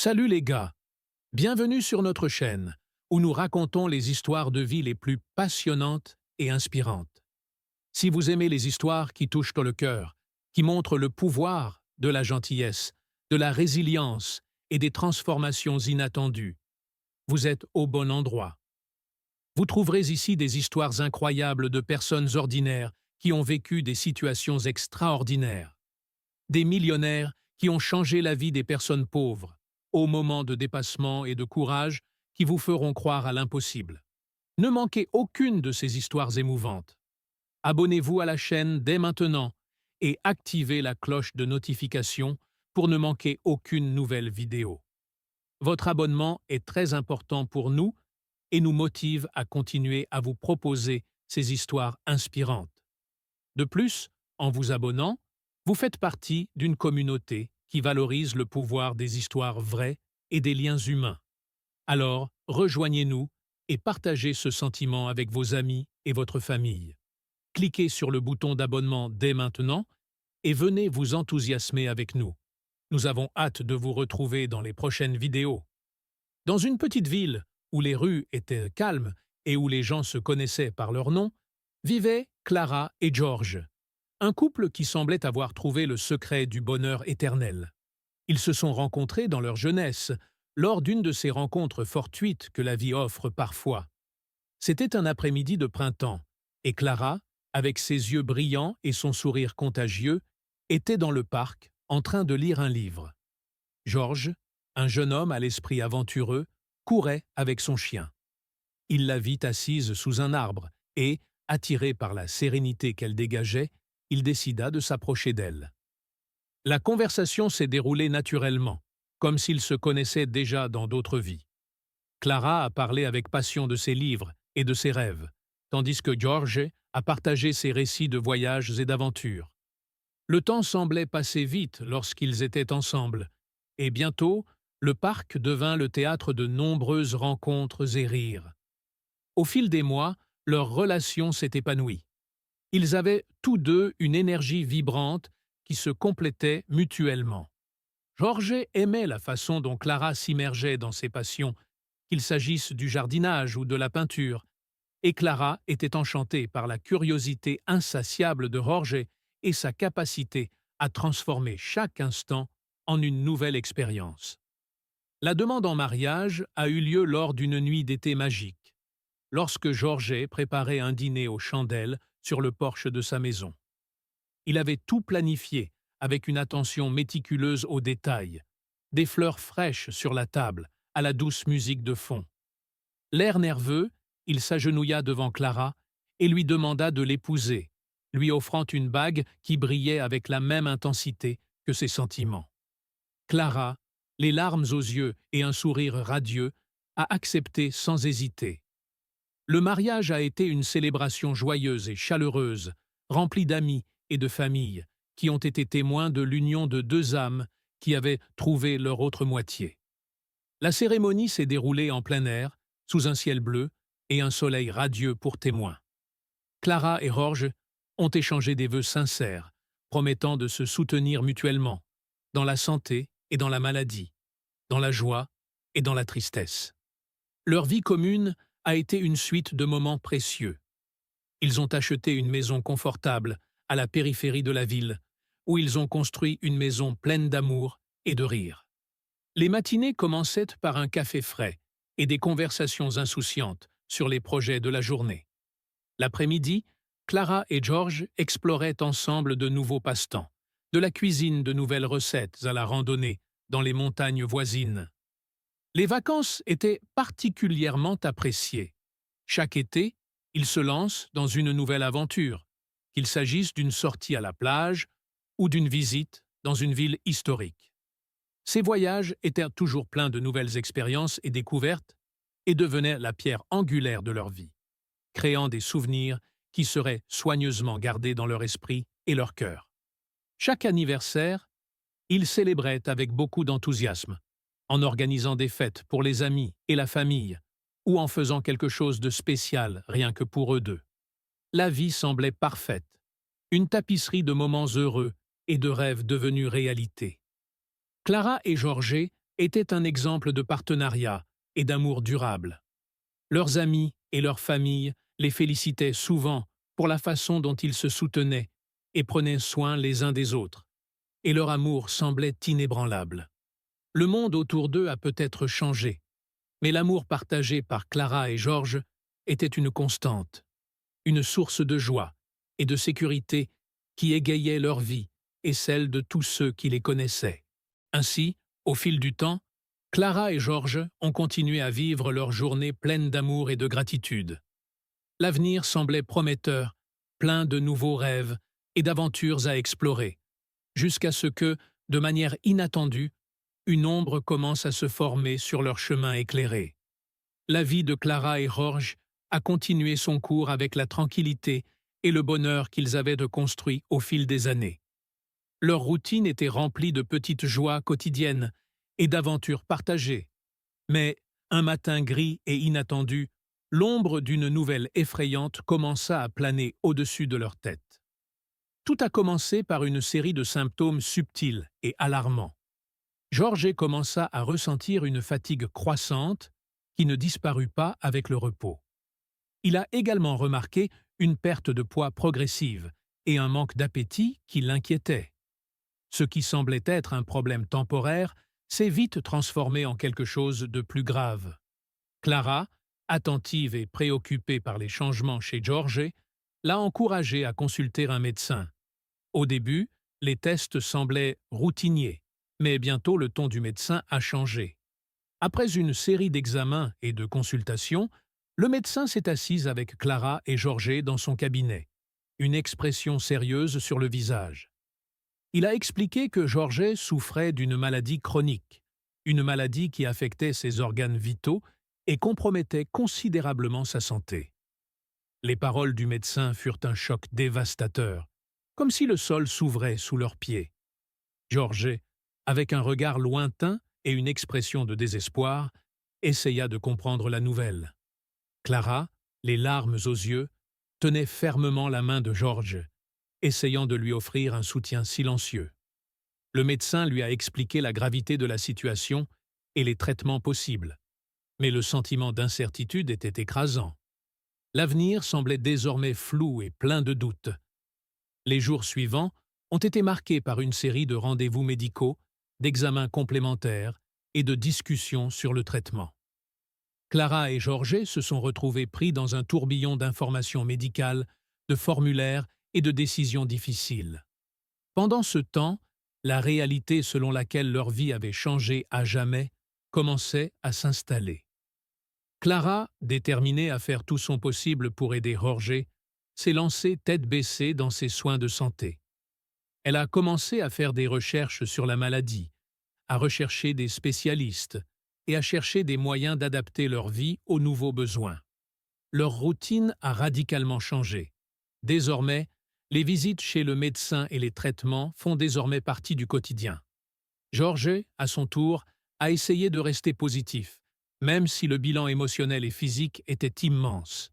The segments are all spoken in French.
Salut les gars, bienvenue sur notre chaîne, où nous racontons les histoires de vie les plus passionnantes et inspirantes. Si vous aimez les histoires qui touchent le cœur, qui montrent le pouvoir de la gentillesse, de la résilience et des transformations inattendues, vous êtes au bon endroit. Vous trouverez ici des histoires incroyables de personnes ordinaires qui ont vécu des situations extraordinaires. Des millionnaires qui ont changé la vie des personnes pauvres, aux moments de dépassement et de courage qui vous feront croire à l'impossible. Ne manquez aucune de ces histoires émouvantes. Abonnez-vous à la chaîne dès maintenant et activez la cloche de notification pour ne manquer aucune nouvelle vidéo. Votre abonnement est très important pour nous et nous motive à continuer à vous proposer ces histoires inspirantes. De plus, en vous abonnant, vous faites partie d'une communauté qui valorise le pouvoir des histoires vraies et des liens humains. Alors, rejoignez-nous et partagez ce sentiment avec vos amis et votre famille. Cliquez sur le bouton d'abonnement dès maintenant et venez vous enthousiasmer avec nous. Nous avons hâte de vous retrouver dans les prochaines vidéos. Dans une petite ville où les rues étaient calmes et où les gens se connaissaient par leur nom, vivaient Clara et George, un couple qui semblait avoir trouvé le secret du bonheur éternel. Ils se sont rencontrés dans leur jeunesse, lors d'une de ces rencontres fortuites que la vie offre parfois. C'était un après-midi de printemps, et Clara, avec ses yeux brillants et son sourire contagieux, était dans le parc, en train de lire un livre. George, un jeune homme à l'esprit aventureux, courait avec son chien. Il la vit assise sous un arbre et, attiré par la sérénité qu'elle dégageait, il décida de s'approcher d'elle. La conversation s'est déroulée naturellement, comme s'ils se connaissaient déjà dans d'autres vies. Clara a parlé avec passion de ses livres et de ses rêves, tandis que George a partagé ses récits de voyages et d'aventures. Le temps semblait passer vite lorsqu'ils étaient ensemble, et bientôt, le parc devint le théâtre de nombreuses rencontres et rires. Au fil des mois, leur relation s'est épanouie. Ils avaient tous deux une énergie vibrante qui se complétait mutuellement. George aimait la façon dont Clara s'immergeait dans ses passions, qu'il s'agisse du jardinage ou de la peinture, et Clara était enchantée par la curiosité insatiable de George et sa capacité à transformer chaque instant en une nouvelle expérience. La demande en mariage a eu lieu lors d'une nuit d'été magique, lorsque George préparait un dîner aux chandelles sur le porche de sa maison. Il avait tout planifié avec une attention méticuleuse aux détails, des fleurs fraîches sur la table, à la douce musique de fond. L'air nerveux, il s'agenouilla devant Clara et lui demanda de l'épouser, lui offrant une bague qui brillait avec la même intensité que ses sentiments. Clara, les larmes aux yeux et un sourire radieux, a accepté sans hésiter. Le mariage a été une célébration joyeuse et chaleureuse, remplie d'amis et de familles, qui ont été témoins de l'union de deux âmes qui avaient trouvé leur autre moitié. La cérémonie s'est déroulée en plein air, sous un ciel bleu et un soleil radieux pour témoins. Clara et George ont échangé des vœux sincères, promettant de se soutenir mutuellement, dans la santé et dans la maladie, dans la joie et dans la tristesse. Leur vie commune a été une suite de moments précieux. Ils ont acheté une maison confortable à la périphérie de la ville, où ils ont construit une maison pleine d'amour et de rire. Les matinées commençaient par un café frais et des conversations insouciantes sur les projets de la journée. L'après-midi, Clara et George exploraient ensemble de nouveaux passe-temps, de la cuisine de nouvelles recettes à la randonnée dans les montagnes voisines. Les vacances étaient particulièrement appréciées. Chaque été, ils se lancent dans une nouvelle aventure, qu'il s'agisse d'une sortie à la plage ou d'une visite dans une ville historique. Ces voyages étaient toujours pleins de nouvelles expériences et découvertes et devenaient la pierre angulaire de leur vie, créant des souvenirs qui seraient soigneusement gardés dans leur esprit et leur cœur. Chaque anniversaire, ils célébraient avec beaucoup d'enthousiasme, en organisant des fêtes pour les amis et la famille, ou en faisant quelque chose de spécial rien que pour eux deux. La vie semblait parfaite, une tapisserie de moments heureux et de rêves devenus réalité. Clara et George était un exemple de partenariat et d'amour durable. Leurs amis et leurs familles les félicitaient souvent pour la façon dont ils se soutenaient et prenaient soin les uns des autres, et leur amour semblait inébranlable. Le monde autour d'eux a peut-être changé, mais l'amour partagé par Clara et George était une constante, une source de joie et de sécurité qui égayait leur vie et celle de tous ceux qui les connaissaient. Ainsi, au fil du temps, Clara et George ont continué à vivre leurs journées pleines d'amour et de gratitude. L'avenir semblait prometteur, plein de nouveaux rêves et d'aventures à explorer, jusqu'à ce que, de manière inattendue, une ombre commence à se former sur leur chemin éclairé. La vie de Clara et George a continué son cours avec la tranquillité et le bonheur qu'ils avaient de construit au fil des années. Leur routine était remplie de petites joies quotidiennes et d'aventures partagées. Mais, un matin gris et inattendu, l'ombre d'une nouvelle effrayante commença à planer au-dessus de leur tête. Tout a commencé par une série de symptômes subtils et alarmants. George commença à ressentir une fatigue croissante qui ne disparut pas avec le repos. Il a également remarqué une perte de poids progressive et un manque d'appétit qui l'inquiétait. Ce qui semblait être un problème temporaire s'est vite transformé en quelque chose de plus grave. Clara, attentive et préoccupée par les changements chez George, l'a encouragé à consulter un médecin. Au début, les tests semblaient routiniers, mais bientôt le ton du médecin a changé. Après une série d'examens et de consultations, le médecin s'est assis avec Clara et George dans son cabinet, une expression sérieuse sur le visage. Il a expliqué que George souffrait d'une maladie chronique, une maladie qui affectait ses organes vitaux et compromettait considérablement sa santé. Les paroles du médecin furent un choc dévastateur, comme si le sol s'ouvrait sous leurs pieds. George, avec un regard lointain et une expression de désespoir, essaya de comprendre la nouvelle. Clara, les larmes aux yeux, tenait fermement la main de George, essayant de lui offrir un soutien silencieux. Le médecin lui a expliqué la gravité de la situation et les traitements possibles, mais le sentiment d'incertitude était écrasant. L'avenir semblait désormais flou et plein de doutes. Les jours suivants ont été marqués par une série de rendez-vous médicaux, d'examens complémentaires et de discussions sur le traitement. Clara et George se sont retrouvés pris dans un tourbillon d'informations médicales, de formulaires et de décisions difficiles. Pendant ce temps, la réalité selon laquelle leur vie avait changé à jamais commençait à s'installer. Clara, déterminée à faire tout son possible pour aider George, s'est lancée tête baissée dans ses soins de santé. Elle a commencé à faire des recherches sur la maladie, à rechercher des spécialistes et à chercher des moyens d'adapter leur vie aux nouveaux besoins. Leur routine a radicalement changé. Désormais, les visites chez le médecin et les traitements font désormais partie du quotidien. George, à son tour, a essayé de rester positif, même si le bilan émotionnel et physique était immense.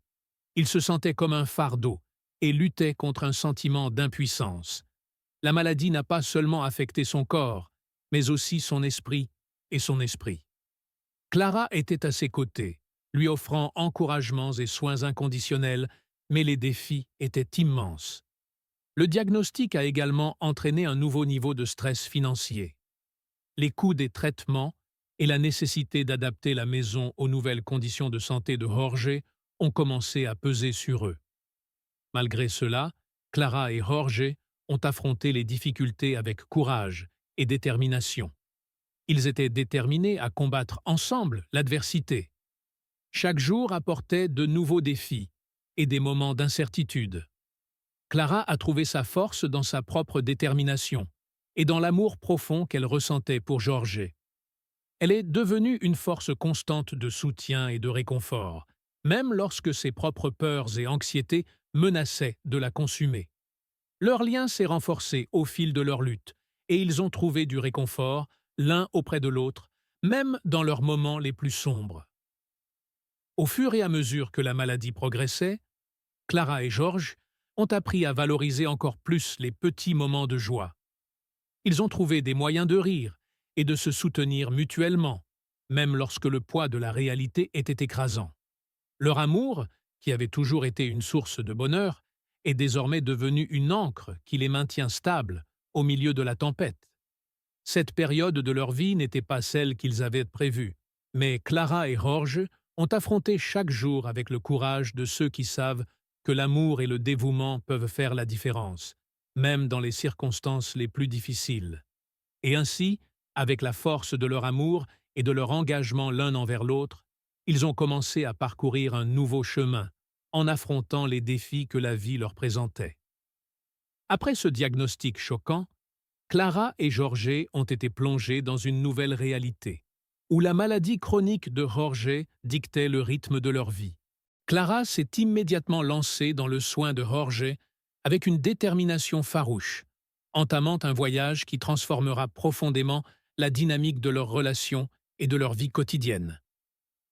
Il se sentait comme un fardeau et luttait contre un sentiment d'impuissance. La maladie n'a pas seulement affecté son corps, mais aussi son esprit et son esprit. Clara était à ses côtés, lui offrant encouragements et soins inconditionnels, mais les défis étaient immenses. Le diagnostic a également entraîné un nouveau niveau de stress financier. Les coûts des traitements et la nécessité d'adapter la maison aux nouvelles conditions de santé de George ont commencé à peser sur eux. Malgré cela, Clara et George ont affronté les difficultés avec courage et détermination. Ils étaient déterminés à combattre ensemble l'adversité. Chaque jour apportait de nouveaux défis et des moments d'incertitude. Clara a trouvé sa force dans sa propre détermination et dans l'amour profond qu'elle ressentait pour George. Elle est devenue une force constante de soutien et de réconfort, même lorsque ses propres peurs et anxiétés menaçaient de la consumer. Leur lien s'est renforcé au fil de leur lutte, et ils ont trouvé du réconfort, l'un auprès de l'autre, même dans leurs moments les plus sombres. Au fur et à mesure que la maladie progressait, Clara et George ont appris à valoriser encore plus les petits moments de joie. Ils ont trouvé des moyens de rire et de se soutenir mutuellement, même lorsque le poids de la réalité était écrasant. Leur amour, qui avait toujours été une source de bonheur, est désormais devenu une ancre qui les maintient stables au milieu de la tempête. Cette période de leur vie n'était pas celle qu'ils avaient prévue, mais Clara et Jorge ont affronté chaque jour avec le courage de ceux qui savent que l'amour et le dévouement peuvent faire la différence, même dans les circonstances les plus difficiles. Et ainsi, avec la force de leur amour et de leur engagement l'un envers l'autre, ils ont commencé à parcourir un nouveau chemin, en affrontant les défis que la vie leur présentait. Après ce diagnostic choquant, Clara et Jorge ont été plongés dans une nouvelle réalité, où la maladie chronique de Jorge dictait le rythme de leur vie. Clara s'est immédiatement lancée dans le soin de Jorge avec une détermination farouche, entamant un voyage qui transformera profondément la dynamique de leur relation et de leur vie quotidienne.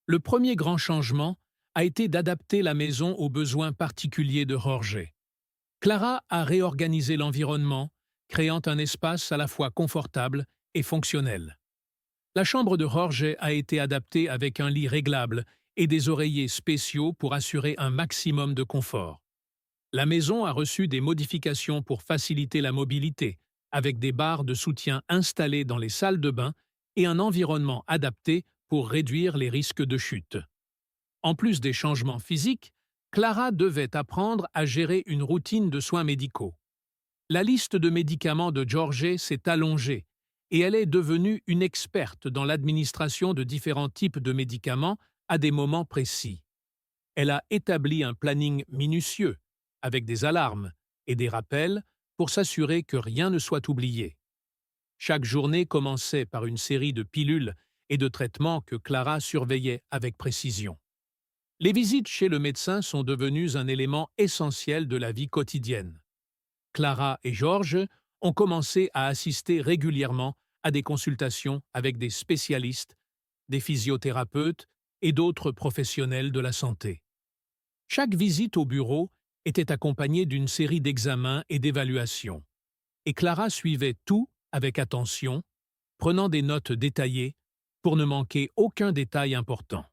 Le premier grand changement a été d'adapter la maison aux besoins particuliers de Jorge. Clara a réorganisé l'environnement, créant un espace à la fois confortable et fonctionnel. La chambre de Jorge a été adaptée avec un lit réglable et des oreillers spéciaux pour assurer un maximum de confort. La maison a reçu des modifications pour faciliter la mobilité, avec des barres de soutien installées dans les salles de bain et un environnement adapté pour réduire les risques de chute. En plus des changements physiques, Clara devait apprendre à gérer une routine de soins médicaux. La liste de médicaments de Jorge s'est allongée et elle est devenue une experte dans l'administration de différents types de médicaments à des moments précis. Elle a établi un planning minutieux, avec des alarmes et des rappels pour s'assurer que rien ne soit oublié. Chaque journée commençait par une série de pilules et de traitements que Clara surveillait avec précision. Les visites chez le médecin sont devenues un élément essentiel de la vie quotidienne. Clara et Jorge ont commencé à assister régulièrement à des consultations avec des spécialistes, des physiothérapeutes et d'autres professionnels de la santé. Chaque visite au bureau était accompagnée d'une série d'examens et d'évaluations, et Clara suivait tout avec attention, prenant des notes détaillées pour ne manquer aucun détail important.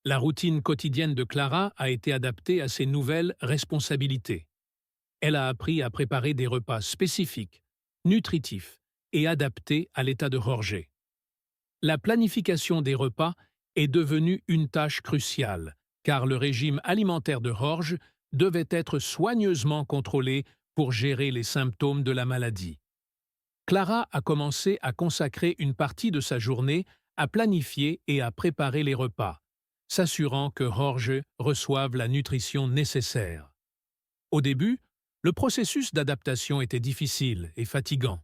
La routine quotidienne de Clara a été adaptée à ses nouvelles responsabilités. Elle a appris à préparer des repas spécifiques, nutritifs et adaptés à l'état de Jorge. La planification des repas est devenue une tâche cruciale, car le régime alimentaire de Jorge devait être soigneusement contrôlé pour gérer les symptômes de la maladie. Clara a commencé à consacrer une partie de sa journée à planifier et à préparer les repas, s'assurant que Jorge reçoive la nutrition nécessaire. Au début, le processus d'adaptation était difficile et fatigant.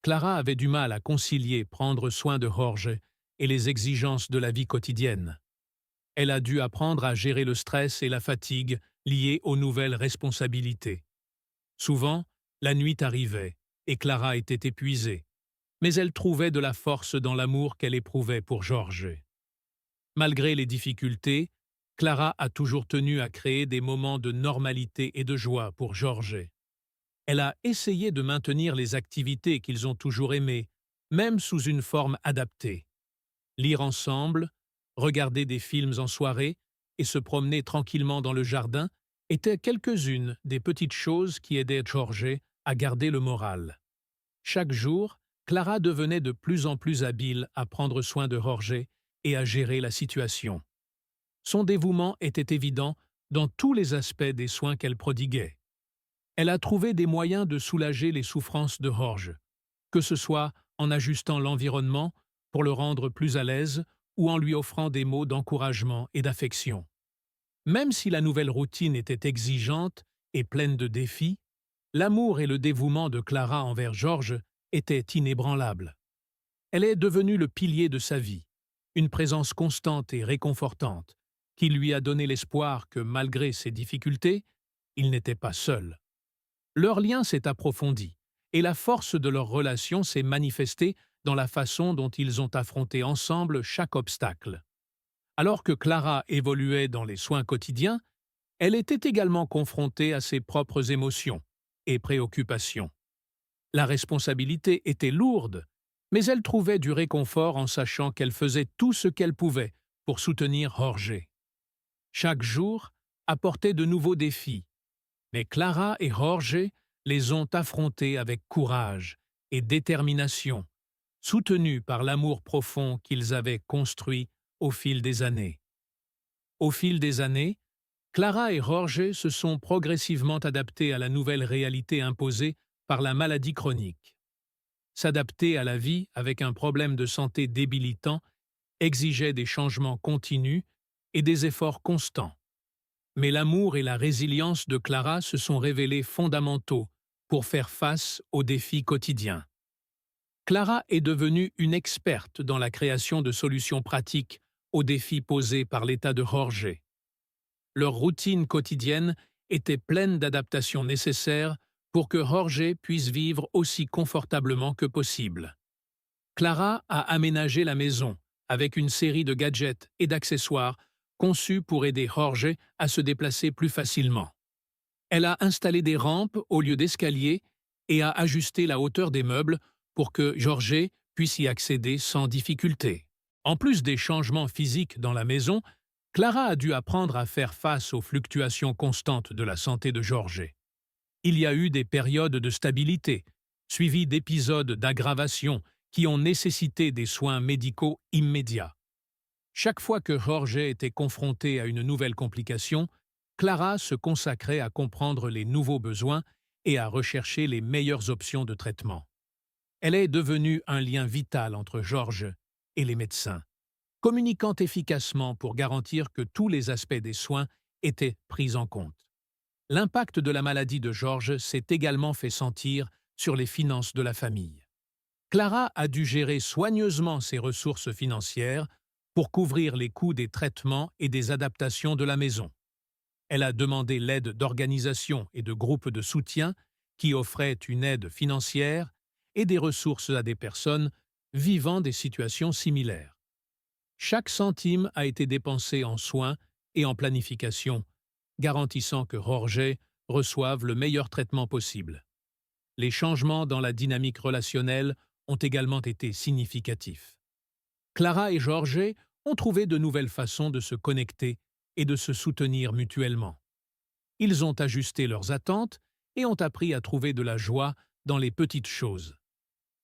Clara avait du mal à concilier prendre soin de Jorge et les exigences de la vie quotidienne. Elle a dû apprendre à gérer le stress et la fatigue liés aux nouvelles responsabilités. Souvent, la nuit arrivait et Clara était épuisée, mais elle trouvait de la force dans l'amour qu'elle éprouvait pour Jorge. Malgré les difficultés, Clara a toujours tenu à créer des moments de normalité et de joie pour Jorge. Elle a essayé de maintenir les activités qu'ils ont toujours aimées, même sous une forme adaptée. Lire ensemble, regarder des films en soirée et se promener tranquillement dans le jardin étaient quelques-unes des petites choses qui aidaient Jorge à garder le moral. Chaque jour, Clara devenait de plus en plus habile à prendre soin de Jorge et à gérer la situation. Son dévouement était évident dans tous les aspects des soins qu'elle prodiguait. Elle a trouvé des moyens de soulager les souffrances de Jorge, que ce soit en ajustant l'environnement pour le rendre plus à l'aise ou en lui offrant des mots d'encouragement et d'affection. Même si la nouvelle routine était exigeante et pleine de défis, l'amour et le dévouement de Clara envers Jorge étaient inébranlables. Elle est devenue le pilier de sa vie, une présence constante et réconfortante, qui lui a donné l'espoir que, malgré ses difficultés, il n'était pas seul. Leur lien s'est approfondi, et la force de leur relation s'est manifestée dans la façon dont ils ont affronté ensemble chaque obstacle. Alors que Clara évoluait dans les soins quotidiens, elle était également confrontée à ses propres émotions et préoccupations. La responsabilité était lourde, Mais elle trouvait du réconfort en sachant qu'elle faisait tout ce qu'elle pouvait pour soutenir Jorge. Chaque jour apportait de nouveaux défis, mais Clara et Jorge les ont affrontés avec courage et détermination, soutenus par l'amour profond qu'ils avaient construit au fil des années. Au fil des années, Clara et Jorge se sont progressivement adaptés à la nouvelle réalité imposée par la maladie chronique. S'adapter à la vie avec un problème de santé débilitant exigeait des changements continus et des efforts constants. Mais l'amour et la résilience de Clara se sont révélés fondamentaux pour faire face aux défis quotidiens. Clara est devenue une experte dans la création de solutions pratiques aux défis posés par l'état de Jorge. Leur routine quotidienne était pleine d'adaptations nécessaires pour que Jorge puisse vivre aussi confortablement que possible. Clara a aménagé la maison avec une série de gadgets et d'accessoires conçus pour aider Jorge à se déplacer plus facilement. Elle a installé des rampes au lieu d'escaliers et a ajusté la hauteur des meubles pour que Jorge puisse y accéder sans difficulté. En plus des changements physiques dans la maison, Clara a dû apprendre à faire face aux fluctuations constantes de la santé de Jorge. Il y a eu des périodes de stabilité, suivies d'épisodes d'aggravation qui ont nécessité des soins médicaux immédiats. Chaque fois que Jorge était confronté à une nouvelle complication, Clara se consacrait à comprendre les nouveaux besoins et à rechercher les meilleures options de traitement. Elle est devenue un lien vital entre Jorge et les médecins, communiquant efficacement pour garantir que tous les aspects des soins étaient pris en compte. L'impact de la maladie de Jorge s'est également fait sentir sur les finances de la famille. Clara a dû gérer soigneusement ses ressources financières pour couvrir les coûts des traitements et des adaptations de la maison. Elle a demandé l'aide d'organisations et de groupes de soutien qui offraient une aide financière et des ressources à des personnes vivant des situations similaires. Chaque centime a été dépensé en soins et en planification, garantissant que Jorge reçoive le meilleur traitement possible. Les changements dans la dynamique relationnelle ont également été significatifs. Clara et Jorge ont trouvé de nouvelles façons de se connecter et de se soutenir mutuellement. Ils ont ajusté leurs attentes et ont appris à trouver de la joie dans les petites choses.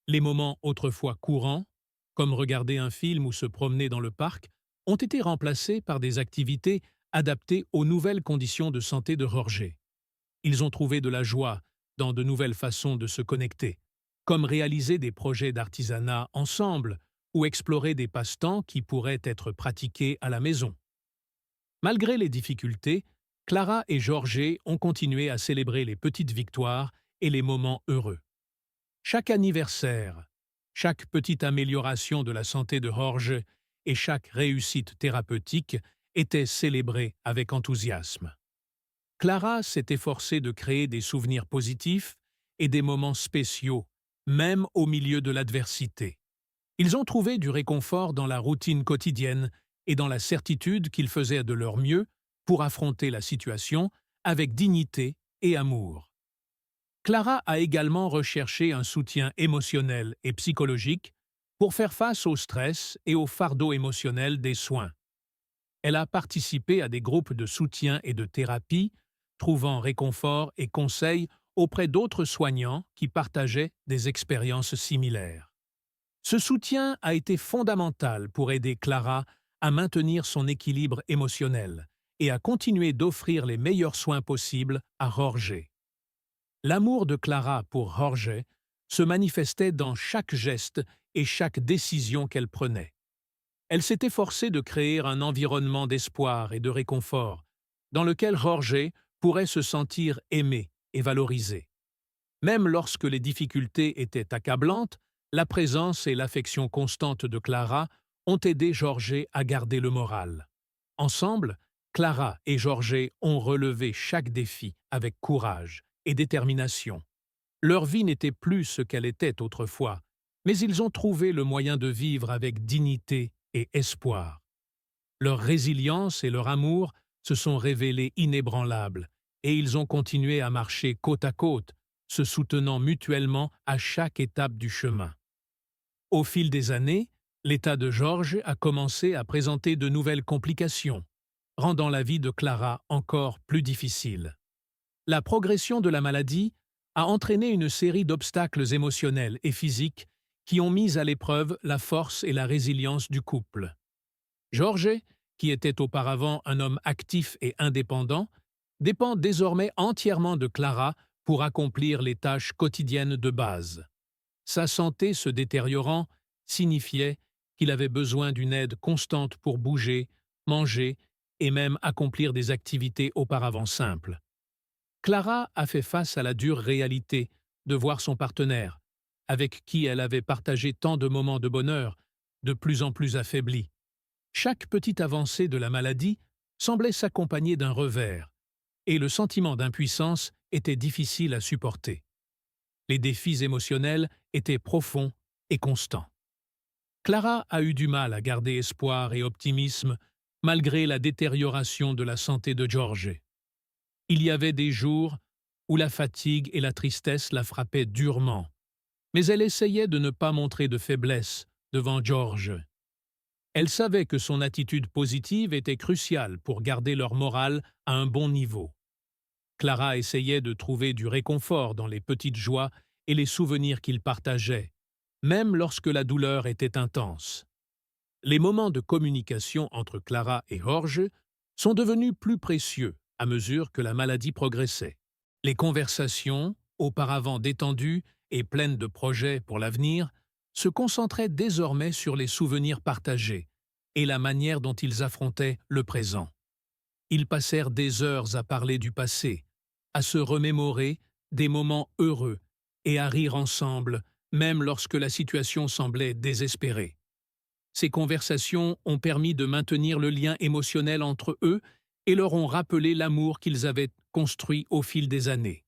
Les moments autrefois courants, comme regarder un film ou se promener dans le parc, ont été remplacés par des activités adaptées aux nouvelles conditions de santé de Jorge. Ils ont trouvé de la joie dans de nouvelles façons de se connecter, comme réaliser des projets d'artisanat ensemble ou explorer des passe-temps qui pourraient être pratiqués à la maison. Malgré les difficultés, Clara et Jorge ont continué à célébrer les petites victoires et les moments heureux. Chaque anniversaire, chaque petite amélioration de la santé de Jorge et chaque réussite thérapeutique étaient célébrées avec enthousiasme. Clara s'est efforcée de créer des souvenirs positifs et des moments spéciaux, même au milieu de l'adversité. Ils ont trouvé du réconfort dans la routine quotidienne et dans la certitude qu'ils faisaient de leur mieux pour affronter la situation avec dignité et amour. Clara a également recherché un soutien émotionnel et psychologique pour faire face au stress et au fardeau émotionnel des soins. Elle a participé à des groupes de soutien et de thérapie, trouvant réconfort et conseil auprès d'autres soignants qui partageaient des expériences similaires. Ce soutien a été fondamental pour aider Clara à maintenir son équilibre émotionnel et à continuer d'offrir les meilleurs soins possibles à Jorge. L'amour de Clara pour Jorge se manifestait dans chaque geste et chaque décision qu'elle prenait. Elle s'est efforcée de créer un environnement d'espoir et de réconfort, dans lequel Jorge pourrait se sentir aimé et valorisé. Même lorsque les difficultés étaient accablantes, la présence et l'affection constante de Clara ont aidé Jorge à garder le moral. Ensemble, Clara et Jorge ont relevé chaque défi avec courage et détermination. Leur vie n'était plus ce qu'elle était autrefois, mais ils ont trouvé le moyen de vivre avec dignité et espoir. Leur résilience et leur amour se sont révélés inébranlables et ils ont continué à marcher côte à côte, se soutenant mutuellement à chaque étape du chemin. Au fil des années, l'état de George a commencé à présenter de nouvelles complications, rendant la vie de Clara encore plus difficile. La progression de la maladie a entraîné une série d'obstacles émotionnels et physiques qui ont mis à l'épreuve la force et la résilience du couple. George, qui était auparavant un homme actif et indépendant, dépend désormais entièrement de Clara pour accomplir les tâches quotidiennes de base. Sa santé se détériorant signifiait qu'il avait besoin d'une aide constante pour bouger, manger et même accomplir des activités auparavant simples. Clara a fait face à la dure réalité de voir son partenaire, avec qui elle avait partagé tant de moments de bonheur, de plus en plus affaibli. Chaque petite avancée de la maladie semblait s'accompagner d'un revers, et le sentiment d'impuissance était difficile à supporter. Les défis émotionnels étaient profonds et constants. Clara a eu du mal à garder espoir et optimisme malgré la détérioration de la santé de George. Il y avait des jours où la fatigue et la tristesse la frappaient durement, mais elle essayait de ne pas montrer de faiblesse devant George. Elle savait que son attitude positive était cruciale pour garder leur morale à un bon niveau. Clara essayait de trouver du réconfort dans les petites joies et les souvenirs qu'ils partageaient, même lorsque la douleur était intense. Les moments de communication entre Clara et George sont devenus plus précieux à mesure que la maladie progressait. Les conversations, auparavant détendues et pleines de projets pour l'avenir, se concentraient désormais sur les souvenirs partagés et la manière dont ils affrontaient le présent. Ils passèrent des heures à parler du passé, à se remémorer des moments heureux et à rire ensemble, même lorsque la situation semblait désespérée. Ces conversations ont permis de maintenir le lien émotionnel entre eux et leur ont rappelé l'amour qu'ils avaient construit au fil des années.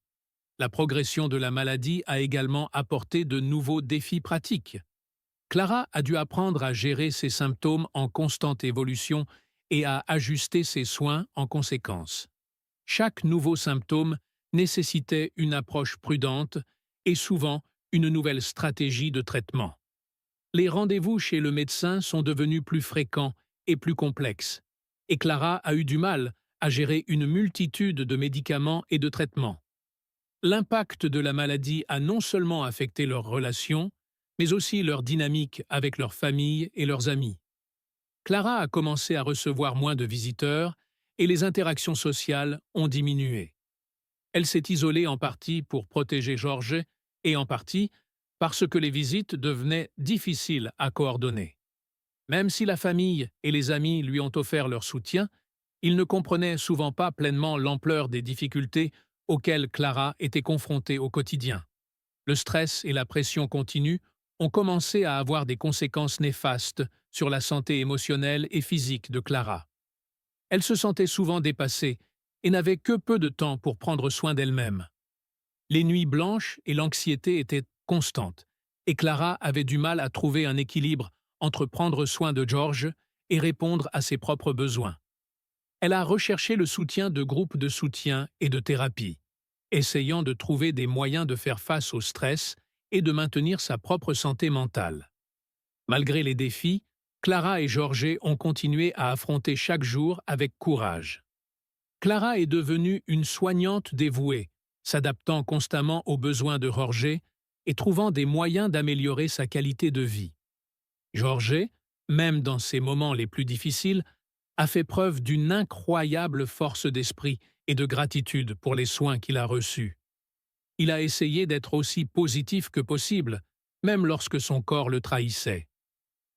La progression de la maladie a également apporté de nouveaux défis pratiques. Clara a dû apprendre à gérer ses symptômes en constante évolution et à ajuster ses soins en conséquence. Chaque nouveau symptôme nécessitait une approche prudente et souvent une nouvelle stratégie de traitement. Les rendez-vous chez le médecin sont devenus plus fréquents et plus complexes, et Clara a eu du mal à gérer une multitude de médicaments et de traitements. L'impact de la maladie a non seulement affecté leurs relations, mais aussi leur dynamique avec leur famille et leurs amis. Clara a commencé à recevoir moins de visiteurs et les interactions sociales ont diminué. Elle s'est isolée en partie pour protéger George et en partie parce que les visites devenaient difficiles à coordonner. Même si la famille et les amis lui ont offert leur soutien, ils ne comprenaient souvent pas pleinement l'ampleur des difficultés auxquelles Clara était confrontée au quotidien. Le stress et la pression continue ont commencé à avoir des conséquences néfastes sur la santé émotionnelle et physique de Clara. Elle se sentait souvent dépassée et n'avait que peu de temps pour prendre soin d'elle-même. Les nuits blanches et l'anxiété étaient constantes, et Clara avait du mal à trouver un équilibre entre prendre soin de George et répondre à ses propres besoins. Elle a recherché le soutien de groupes de soutien et de thérapie, essayant de trouver des moyens de faire face au stress et de maintenir sa propre santé mentale. Malgré les défis, Clara et George ont continué à affronter chaque jour avec courage. Clara est devenue une soignante dévouée, s'adaptant constamment aux besoins de George et trouvant des moyens d'améliorer sa qualité de vie. George, même dans ses moments les plus difficiles, a fait preuve d'une incroyable force d'esprit et de gratitude pour les soins qu'il a reçus. Il a essayé d'être aussi positif que possible, même lorsque son corps le trahissait.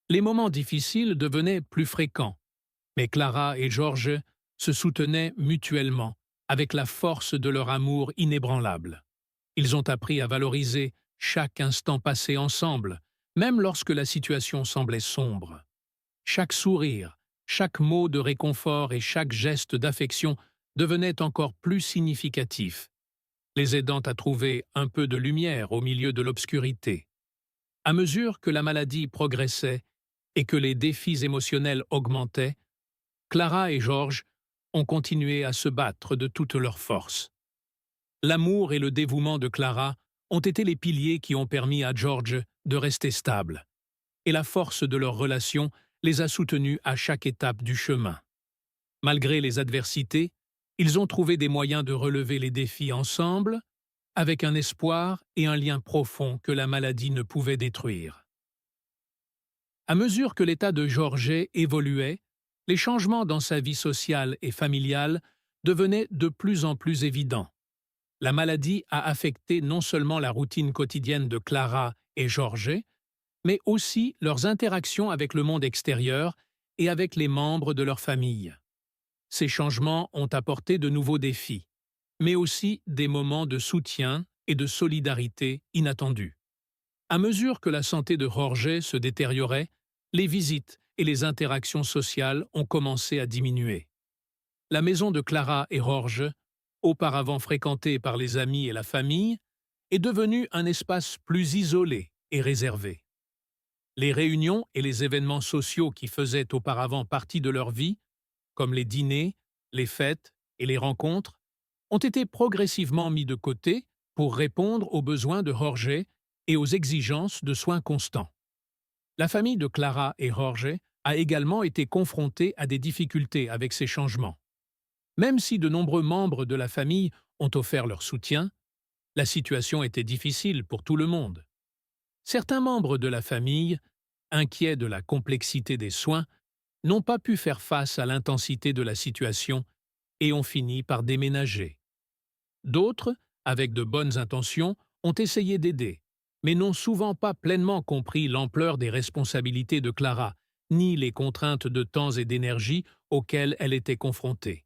Les moments difficiles devenaient plus fréquents, mais Clara et George se soutenaient mutuellement avec la force de leur amour inébranlable. Ils ont appris à valoriser chaque instant passé ensemble, même lorsque la situation semblait sombre. Chaque sourire, chaque mot de réconfort et chaque geste d'affection devenaient encore plus significatifs, les aidant à trouver un peu de lumière au milieu de l'obscurité. À mesure que la maladie progressait et que les défis émotionnels augmentaient, Clara et George ont continué à se battre de toute leur force. L'amour et le dévouement de Clara ont été les piliers qui ont permis à George de rester stable. et la force de leur relation les a soutenus à chaque étape du chemin. Malgré les adversités, ils ont trouvé des moyens de relever les défis ensemble, avec un espoir et un lien profond que la maladie ne pouvait détruire. À mesure que l'état de Jorge évoluait, les changements dans sa vie sociale et familiale devenaient de plus en plus évidents. La maladie a affecté non seulement la routine quotidienne de Clara et Jorge, mais aussi leurs interactions avec le monde extérieur et avec les membres de leur famille. Ces changements ont apporté de nouveaux défis, mais aussi des moments de soutien et de solidarité inattendus. À mesure que la santé de Jorge se détériorait, les visites et les interactions sociales ont commencé à diminuer. La maison de Clara et Jorge, auparavant fréquentée par les amis et la famille, est devenue un espace plus isolé et réservé. Les réunions et les événements sociaux qui faisaient auparavant partie de leur vie, comme les dîners, les fêtes et les rencontres, ont été progressivement mis de côté pour répondre aux besoins de Jorge et aux exigences de soins constants. La famille de Clara et Jorge a également été confrontée à des difficultés avec ces changements. Même si de nombreux membres de la famille ont offert leur soutien, la situation était difficile pour tout le monde. Certains membres de la famille, inquiets de la complexité des soins, n'ont pas pu faire face à l'intensité de la situation et ont fini par déménager. D'autres, avec de bonnes intentions, ont essayé d'aider, mais n'ont souvent pas pleinement compris l'ampleur des responsabilités de Clara, ni les contraintes de temps et d'énergie auxquelles elle était confrontée.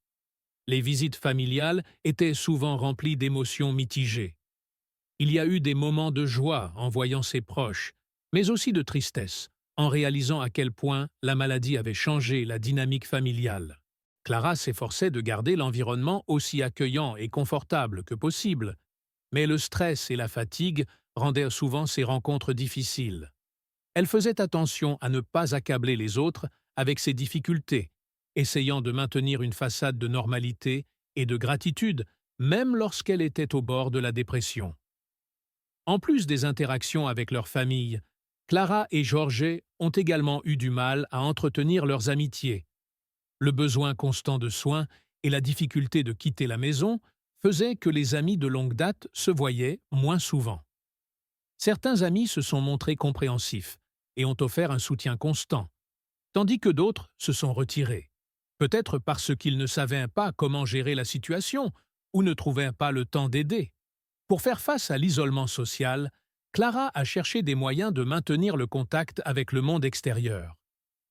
Les visites familiales étaient souvent remplies d'émotions mitigées. Il y a eu des moments de joie en voyant ses proches, mais aussi de tristesse, en réalisant à quel point la maladie avait changé la dynamique familiale. Clara s'efforçait de garder l'environnement aussi accueillant et confortable que possible, mais le stress et la fatigue rendaient souvent ces rencontres difficiles. Elle faisait attention à ne pas accabler les autres avec ses difficultés, essayant de maintenir une façade de normalité et de gratitude, même lorsqu'elle était au bord de la dépression. En plus des interactions avec leur famille, Clara et Jorge ont également eu du mal à entretenir leurs amitiés. Le besoin constant de soins et la difficulté de quitter la maison faisaient que les amis de longue date se voyaient moins souvent. Certains amis se sont montrés compréhensifs et ont offert un soutien constant, tandis que d'autres se sont retirés, peut-être parce qu'ils ne savaient pas comment gérer la situation ou ne trouvaient pas le temps d'aider. Pour faire face à l'isolement social, Clara a cherché des moyens de maintenir le contact avec le monde extérieur.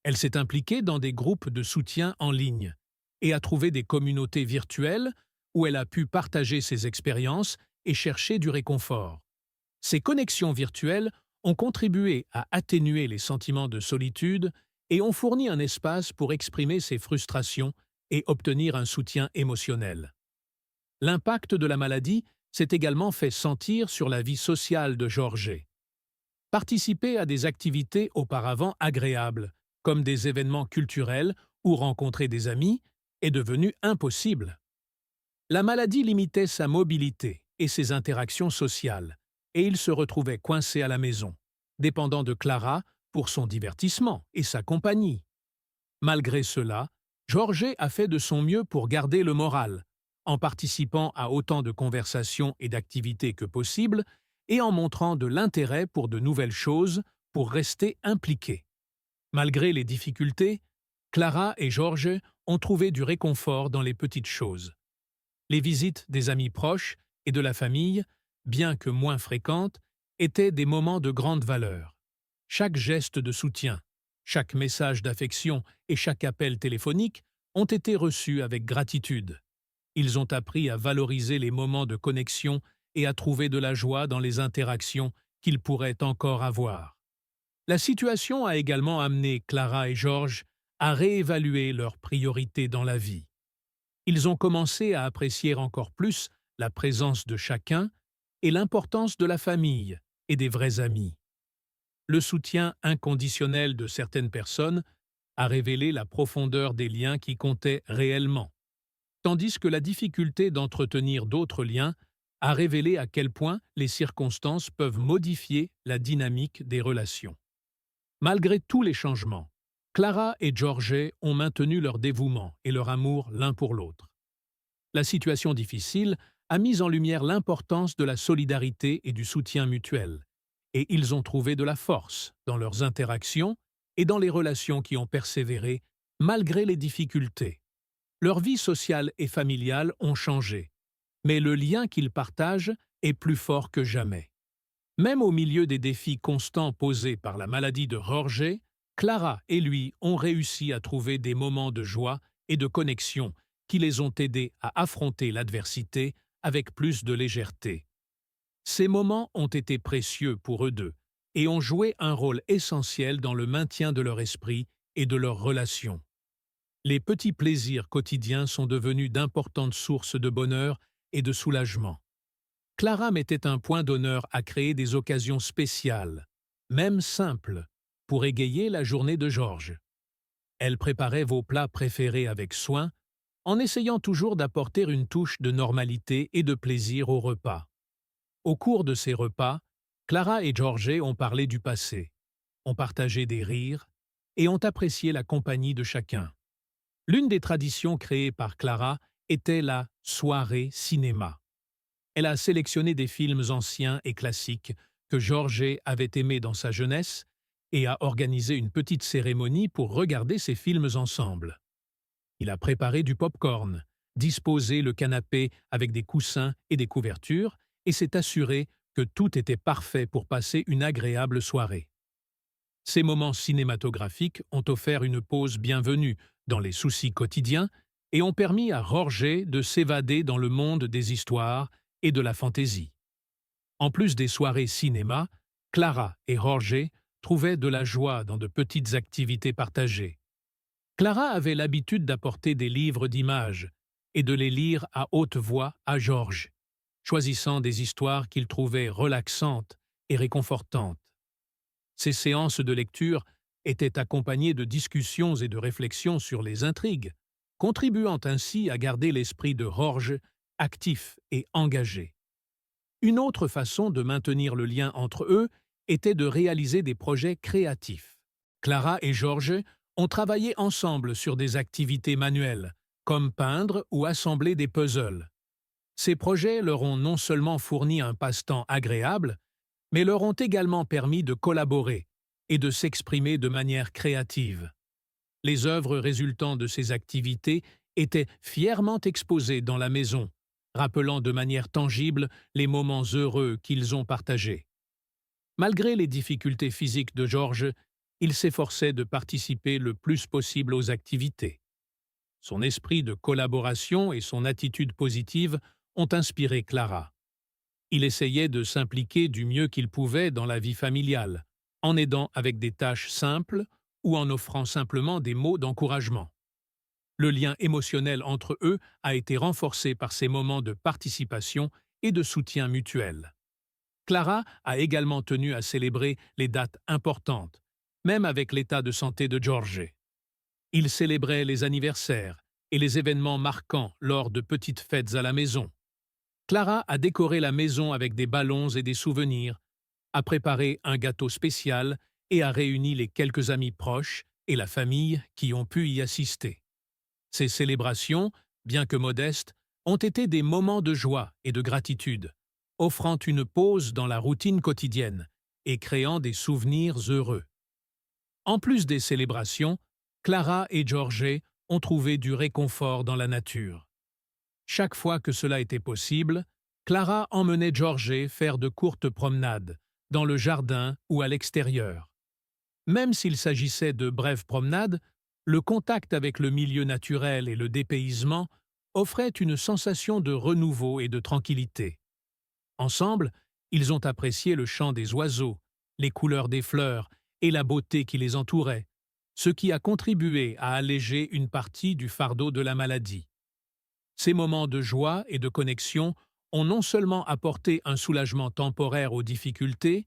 Elle s'est impliquée dans des groupes de soutien en ligne et a trouvé des communautés virtuelles où elle a pu partager ses expériences et chercher du réconfort. Ces connexions virtuelles ont contribué à atténuer les sentiments de solitude et ont fourni un espace pour exprimer ses frustrations et obtenir un soutien émotionnel. L'impact de la maladie s'est également fait sentir sur la vie sociale de Jorge. Participer à des activités auparavant agréables, comme des événements culturels ou rencontrer des amis, est devenu impossible. La maladie limitait sa mobilité et ses interactions sociales, et il se retrouvait coincé à la maison, dépendant de Clara pour son divertissement et sa compagnie. Malgré cela, Jorge a fait de son mieux pour garder le moral, en participant à autant de conversations et d'activités que possible et en montrant de l'intérêt pour de nouvelles choses pour rester impliqués. Malgré les difficultés, Clara et Jorge ont trouvé du réconfort dans les petites choses. Les visites des amis proches et de la famille, bien que moins fréquentes, étaient des moments de grande valeur. Chaque geste de soutien, chaque message d'affection et chaque appel téléphonique ont été reçus avec gratitude. Ils ont appris à valoriser les moments de connexion et à trouver de la joie dans les interactions qu'ils pourraient encore avoir. La situation a également amené Clara et Jorge à réévaluer leurs priorités dans la vie. Ils ont commencé à apprécier encore plus la présence de chacun et l'importance de la famille et des vrais amis. Le soutien inconditionnel de certaines personnes a révélé la profondeur des liens qui comptaient réellement, tandis que la difficulté d'entretenir d'autres liens a révélé à quel point les circonstances peuvent modifier la dynamique des relations. Malgré tous les changements, Clara et Jorge ont maintenu leur dévouement et leur amour l'un pour l'autre. La situation difficile a mis en lumière l'importance de la solidarité et du soutien mutuel, et ils ont trouvé de la force dans leurs interactions et dans les relations qui ont persévéré malgré les difficultés. Leur vie sociale et familiale ont changé, mais le lien qu'ils partagent est plus fort que jamais. Même au milieu des défis constants posés par la maladie de Jorge, Clara et lui ont réussi à trouver des moments de joie et de connexion qui les ont aidés à affronter l'adversité avec plus de légèreté. Ces moments ont été précieux pour eux deux et ont joué un rôle essentiel dans le maintien de leur esprit et de leurs relations. Les petits plaisirs quotidiens sont devenus d'importantes sources de bonheur et de soulagement. Clara mettait un point d'honneur à créer des occasions spéciales, même simples, pour égayer la journée de Georges. Elle préparait vos plats préférés avec soin, en essayant toujours d'apporter une touche de normalité et de plaisir au repas. Au cours de ces repas, Clara et Jorge ont parlé du passé, ont partagé des rires et ont apprécié la compagnie de chacun. L'une des traditions créées par Clara était la soirée cinéma. Elle a sélectionné des films anciens et classiques que Jorge avait aimés dans sa jeunesse et a organisé une petite cérémonie pour regarder ces films ensemble. Il a préparé du pop-corn, disposé le canapé avec des coussins et des couvertures et s'est assuré que tout était parfait pour passer une agréable soirée. Ces moments cinématographiques ont offert une pause bienvenue dans les soucis quotidiens et ont permis à Jorge de s'évader dans le monde des histoires et de la fantaisie. En plus des soirées cinéma, Clara et Jorge trouvaient de la joie dans de petites activités partagées. Clara avait l'habitude d'apporter des livres d'images et de les lire à haute voix à Georges, choisissant des histoires qu'il trouvait relaxantes et réconfortantes. Ces séances de lecture étaient accompagnées de discussions et de réflexions sur les intrigues, contribuant ainsi à garder l'esprit de Georges actif et engagé. Une autre façon de maintenir le lien entre eux était de réaliser des projets créatifs. Clara et Georges ont travaillé ensemble sur des activités manuelles, comme peindre ou assembler des puzzles. Ces projets leur ont non seulement fourni un passe-temps agréable, mais leur ont également permis de collaborer et de s'exprimer de manière créative. Les œuvres résultant de ces activités étaient fièrement exposées dans la maison, rappelant de manière tangible les moments heureux qu'ils ont partagés. Malgré les difficultés physiques de Georges, il s'efforçait de participer le plus possible aux activités. Son esprit de collaboration et son attitude positive ont inspiré Clara. Il essayait de s'impliquer du mieux qu'il pouvait dans la vie familiale, en aidant avec des tâches simples ou en offrant simplement des mots d'encouragement. Le lien émotionnel entre eux a été renforcé par ces moments de participation et de soutien mutuel. Clara a également tenu à célébrer les dates importantes, même avec l'état de santé de George. Il célébrait les anniversaires et les événements marquants lors de petites fêtes à la maison. Clara a décoré la maison avec des ballons et des souvenirs, a préparé un gâteau spécial et a réuni les quelques amis proches et la famille qui ont pu y assister. Ces célébrations, bien que modestes, ont été des moments de joie et de gratitude, offrant une pause dans la routine quotidienne et créant des souvenirs heureux. En plus des célébrations, Clara et George ont trouvé du réconfort dans la nature. Chaque fois que cela était possible, Clara emmenait George faire de courtes promenades, dans le jardin ou à l'extérieur. Même s'il s'agissait de brèves promenades, le contact avec le milieu naturel et le dépaysement offrait une sensation de renouveau et de tranquillité. Ensemble, ils ont apprécié le chant des oiseaux, les couleurs des fleurs et la beauté qui les entourait, ce qui a contribué à alléger une partie du fardeau de la maladie. Ces moments de joie et de connexion ont non seulement apporté un soulagement temporaire aux difficultés,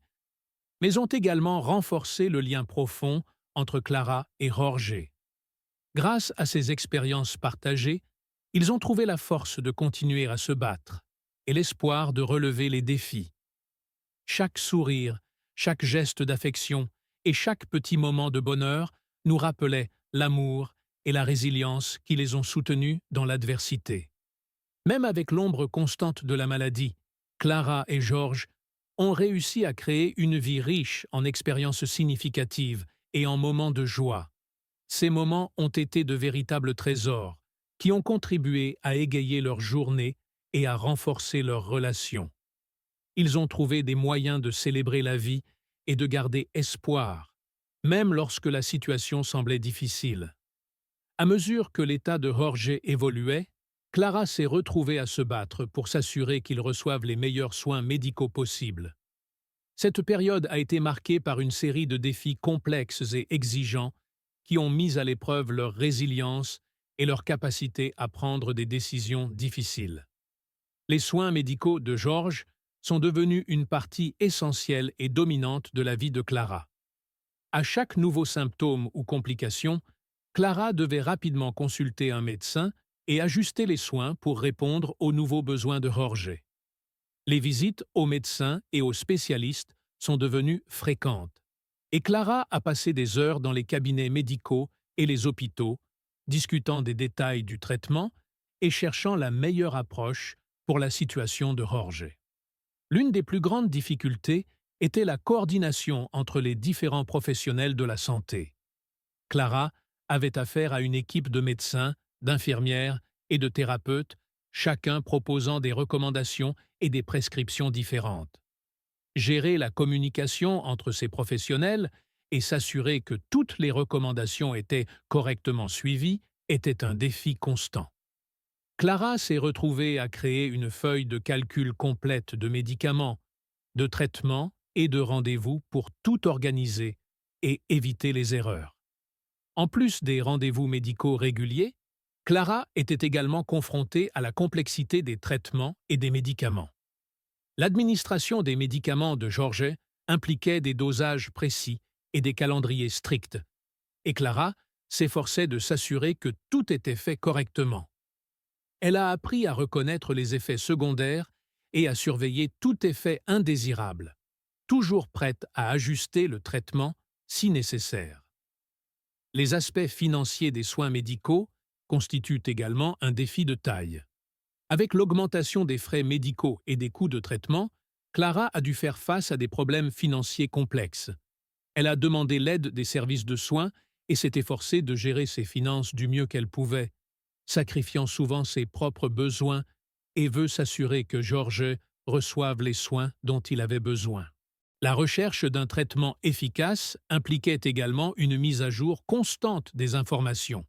mais ont également renforcé le lien profond entre Clara et Jorge. Grâce à ces expériences partagées, ils ont trouvé la force de continuer à se battre et l'espoir de relever les défis. Chaque sourire, chaque geste d'affection et chaque petit moment de bonheur nous rappelait l'amour et la résilience qui les ont soutenus dans l'adversité. Même avec l'ombre constante de la maladie, Clara et George ont réussi à créer une vie riche en expériences significatives et en moments de joie. Ces moments ont été de véritables trésors qui ont contribué à égayer leur journée et à renforcer leurs relations. Ils ont trouvé des moyens de célébrer la vie et de garder espoir, même lorsque la situation semblait difficile. À mesure que l'état de Jorge évoluait, Clara s'est retrouvée à se battre pour s'assurer qu'ils reçoivent les meilleurs soins médicaux possibles. Cette période a été marquée par une série de défis complexes et exigeants qui ont mis à l'épreuve leur résilience et leur capacité à prendre des décisions difficiles. Les soins médicaux de George sont devenus une partie essentielle et dominante de la vie de Clara. À chaque nouveau symptôme ou complication, Clara devait rapidement consulter un médecin et ajuster les soins pour répondre aux nouveaux besoins de Jorge. Les visites aux médecins et aux spécialistes sont devenues fréquentes, et Clara a passé des heures dans les cabinets médicaux et les hôpitaux, discutant des détails du traitement et cherchant la meilleure approche pour la situation de Jorge. L'une des plus grandes difficultés était la coordination entre les différents professionnels de la santé. Clara avait affaire à une équipe de médecins, d'infirmières et de thérapeutes, chacun proposant des recommandations et des prescriptions différentes. Gérer la communication entre ces professionnels et s'assurer que toutes les recommandations étaient correctement suivies était un défi constant. Clara s'est retrouvée à créer une feuille de calcul complète de médicaments, de traitements et de rendez-vous pour tout organiser et éviter les erreurs. En plus des rendez-vous médicaux réguliers, Clara était également confrontée à la complexité des traitements et des médicaments. L'administration des médicaments de Jorge impliquait des dosages précis et des calendriers stricts, et Clara s'efforçait de s'assurer que tout était fait correctement. Elle a appris à reconnaître les effets secondaires et à surveiller tout effet indésirable, toujours prête à ajuster le traitement si nécessaire. Les aspects financiers des soins médicaux constituent également un défi de taille. Avec l'augmentation des frais médicaux et des coûts de traitement, Clara a dû faire face à des problèmes financiers complexes. Elle a demandé l'aide des services de soins et s'est efforcée de gérer ses finances du mieux qu'elle pouvait, sacrifiant souvent ses propres besoins et veut s'assurer que Jorge reçoive les soins dont il avait besoin. La recherche d'un traitement efficace impliquait également une mise à jour constante des informations.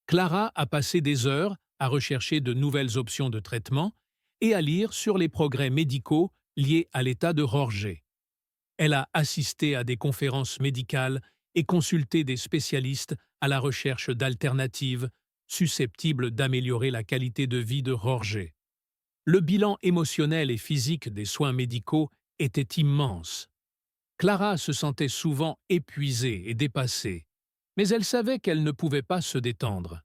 Clara a passé des heures à rechercher de nouvelles options de traitement et à lire sur les progrès médicaux liés à l'état de Jorge. Elle a assisté à des conférences médicales et consulté des spécialistes à la recherche d'alternatives susceptibles d'améliorer la qualité de vie de Jorge. Le bilan émotionnel et physique des soins médicaux était immense. Clara se sentait souvent épuisée et dépassée, mais elle savait qu'elle ne pouvait pas se détendre.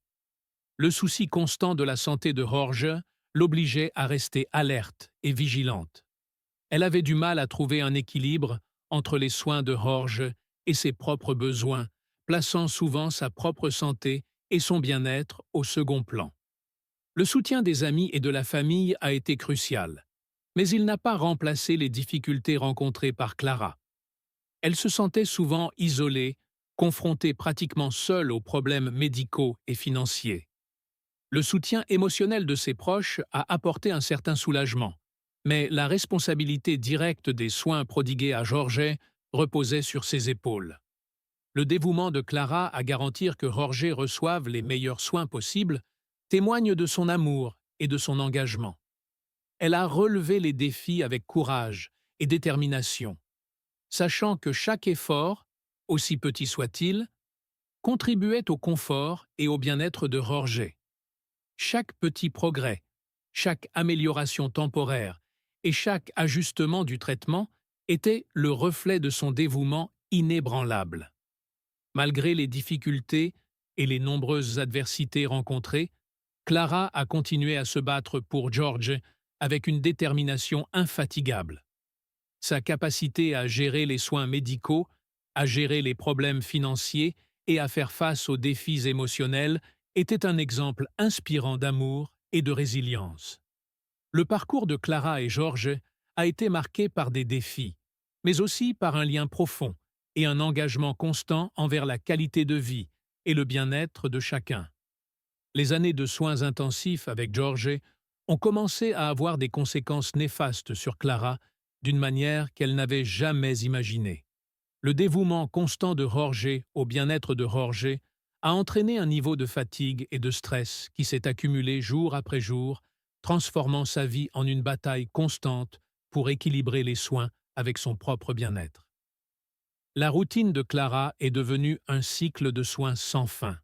Le souci constant de la santé de Jorge l'obligeait à rester alerte et vigilante. Elle avait du mal à trouver un équilibre entre les soins de Jorge et ses propres besoins, plaçant souvent sa propre santé et son bien-être au second plan. Le soutien des amis et de la famille a été crucial, mais il n'a pas remplacé les difficultés rencontrées par Clara. Elle se sentait souvent isolée, confrontée pratiquement seule aux problèmes médicaux et financiers. Le soutien émotionnel de ses proches a apporté un certain soulagement, mais la responsabilité directe des soins prodigués à Jorge reposait sur ses épaules. Le dévouement de Clara à garantir que Jorge reçoive les meilleurs soins possibles témoigne de son amour et de son engagement. Elle a relevé les défis avec courage et détermination, sachant que chaque effort, aussi petit soit-il, contribuait au confort et au bien-être de Jorge. Chaque petit progrès, chaque amélioration temporaire et chaque ajustement du traitement était le reflet de son dévouement inébranlable. Malgré les difficultés et les nombreuses adversités rencontrées, Clara a continué à se battre pour George avec une détermination infatigable. Sa capacité à gérer les soins médicaux à gérer les problèmes financiers et à faire face aux défis émotionnels était un exemple inspirant d'amour et de résilience. Le parcours de Clara et George a été marqué par des défis, mais aussi par un lien profond et un engagement constant envers la qualité de vie et le bien-être de chacun. Les années de soins intensifs avec George ont commencé à avoir des conséquences néfastes sur Clara d'une manière qu'elle n'avait jamais imaginée. Le dévouement constant de Jorge au bien-être de Jorge a entraîné un niveau de fatigue et de stress qui s'est accumulé jour après jour, transformant sa vie en une bataille constante pour équilibrer les soins avec son propre bien-être. La routine de Clara est devenue un cycle de soins sans fin.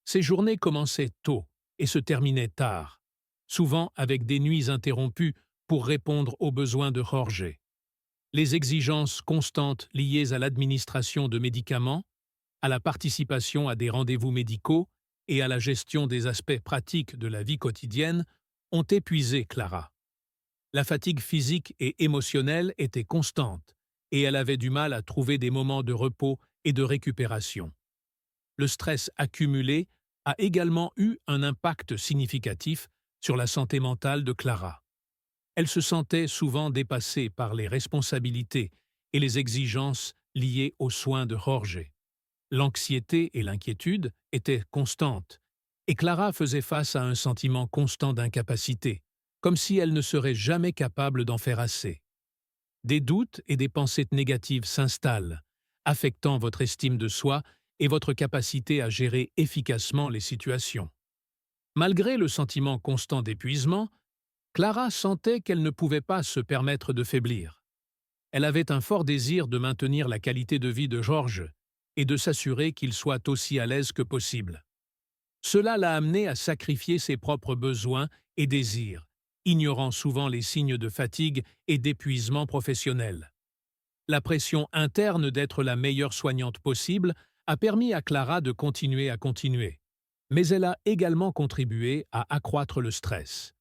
Ses journées commençaient tôt et se terminaient tard, souvent avec des nuits interrompues pour répondre aux besoins de Jorge. Les exigences constantes liées à l'administration de médicaments, à la participation à des rendez-vous médicaux et à la gestion des aspects pratiques de la vie quotidienne ont épuisé Clara. La fatigue physique et émotionnelle était constante et elle avait du mal à trouver des moments de repos et de récupération. Le stress accumulé a également eu un impact significatif sur la santé mentale de Clara. Elle se sentait souvent dépassée par les responsabilités et les exigences liées aux soins de Jorge. L'anxiété et l'inquiétude étaient constantes, et Clara faisait face à un sentiment constant d'incapacité, comme si elle ne serait jamais capable d'en faire assez. Des doutes et des pensées négatives s'installent, affectant votre estime de soi et votre capacité à gérer efficacement les situations. Malgré le sentiment constant d'épuisement, Clara sentait qu'elle ne pouvait pas se permettre de faiblir. Elle avait un fort désir de maintenir la qualité de vie de George et de s'assurer qu'il soit aussi à l'aise que possible. Cela l'a amenée à sacrifier ses propres besoins et désirs, ignorant souvent les signes de fatigue et d'épuisement professionnel. La pression interne d'être la meilleure soignante possible a permis à Clara de continuer, mais elle a également contribué à accroître le stress.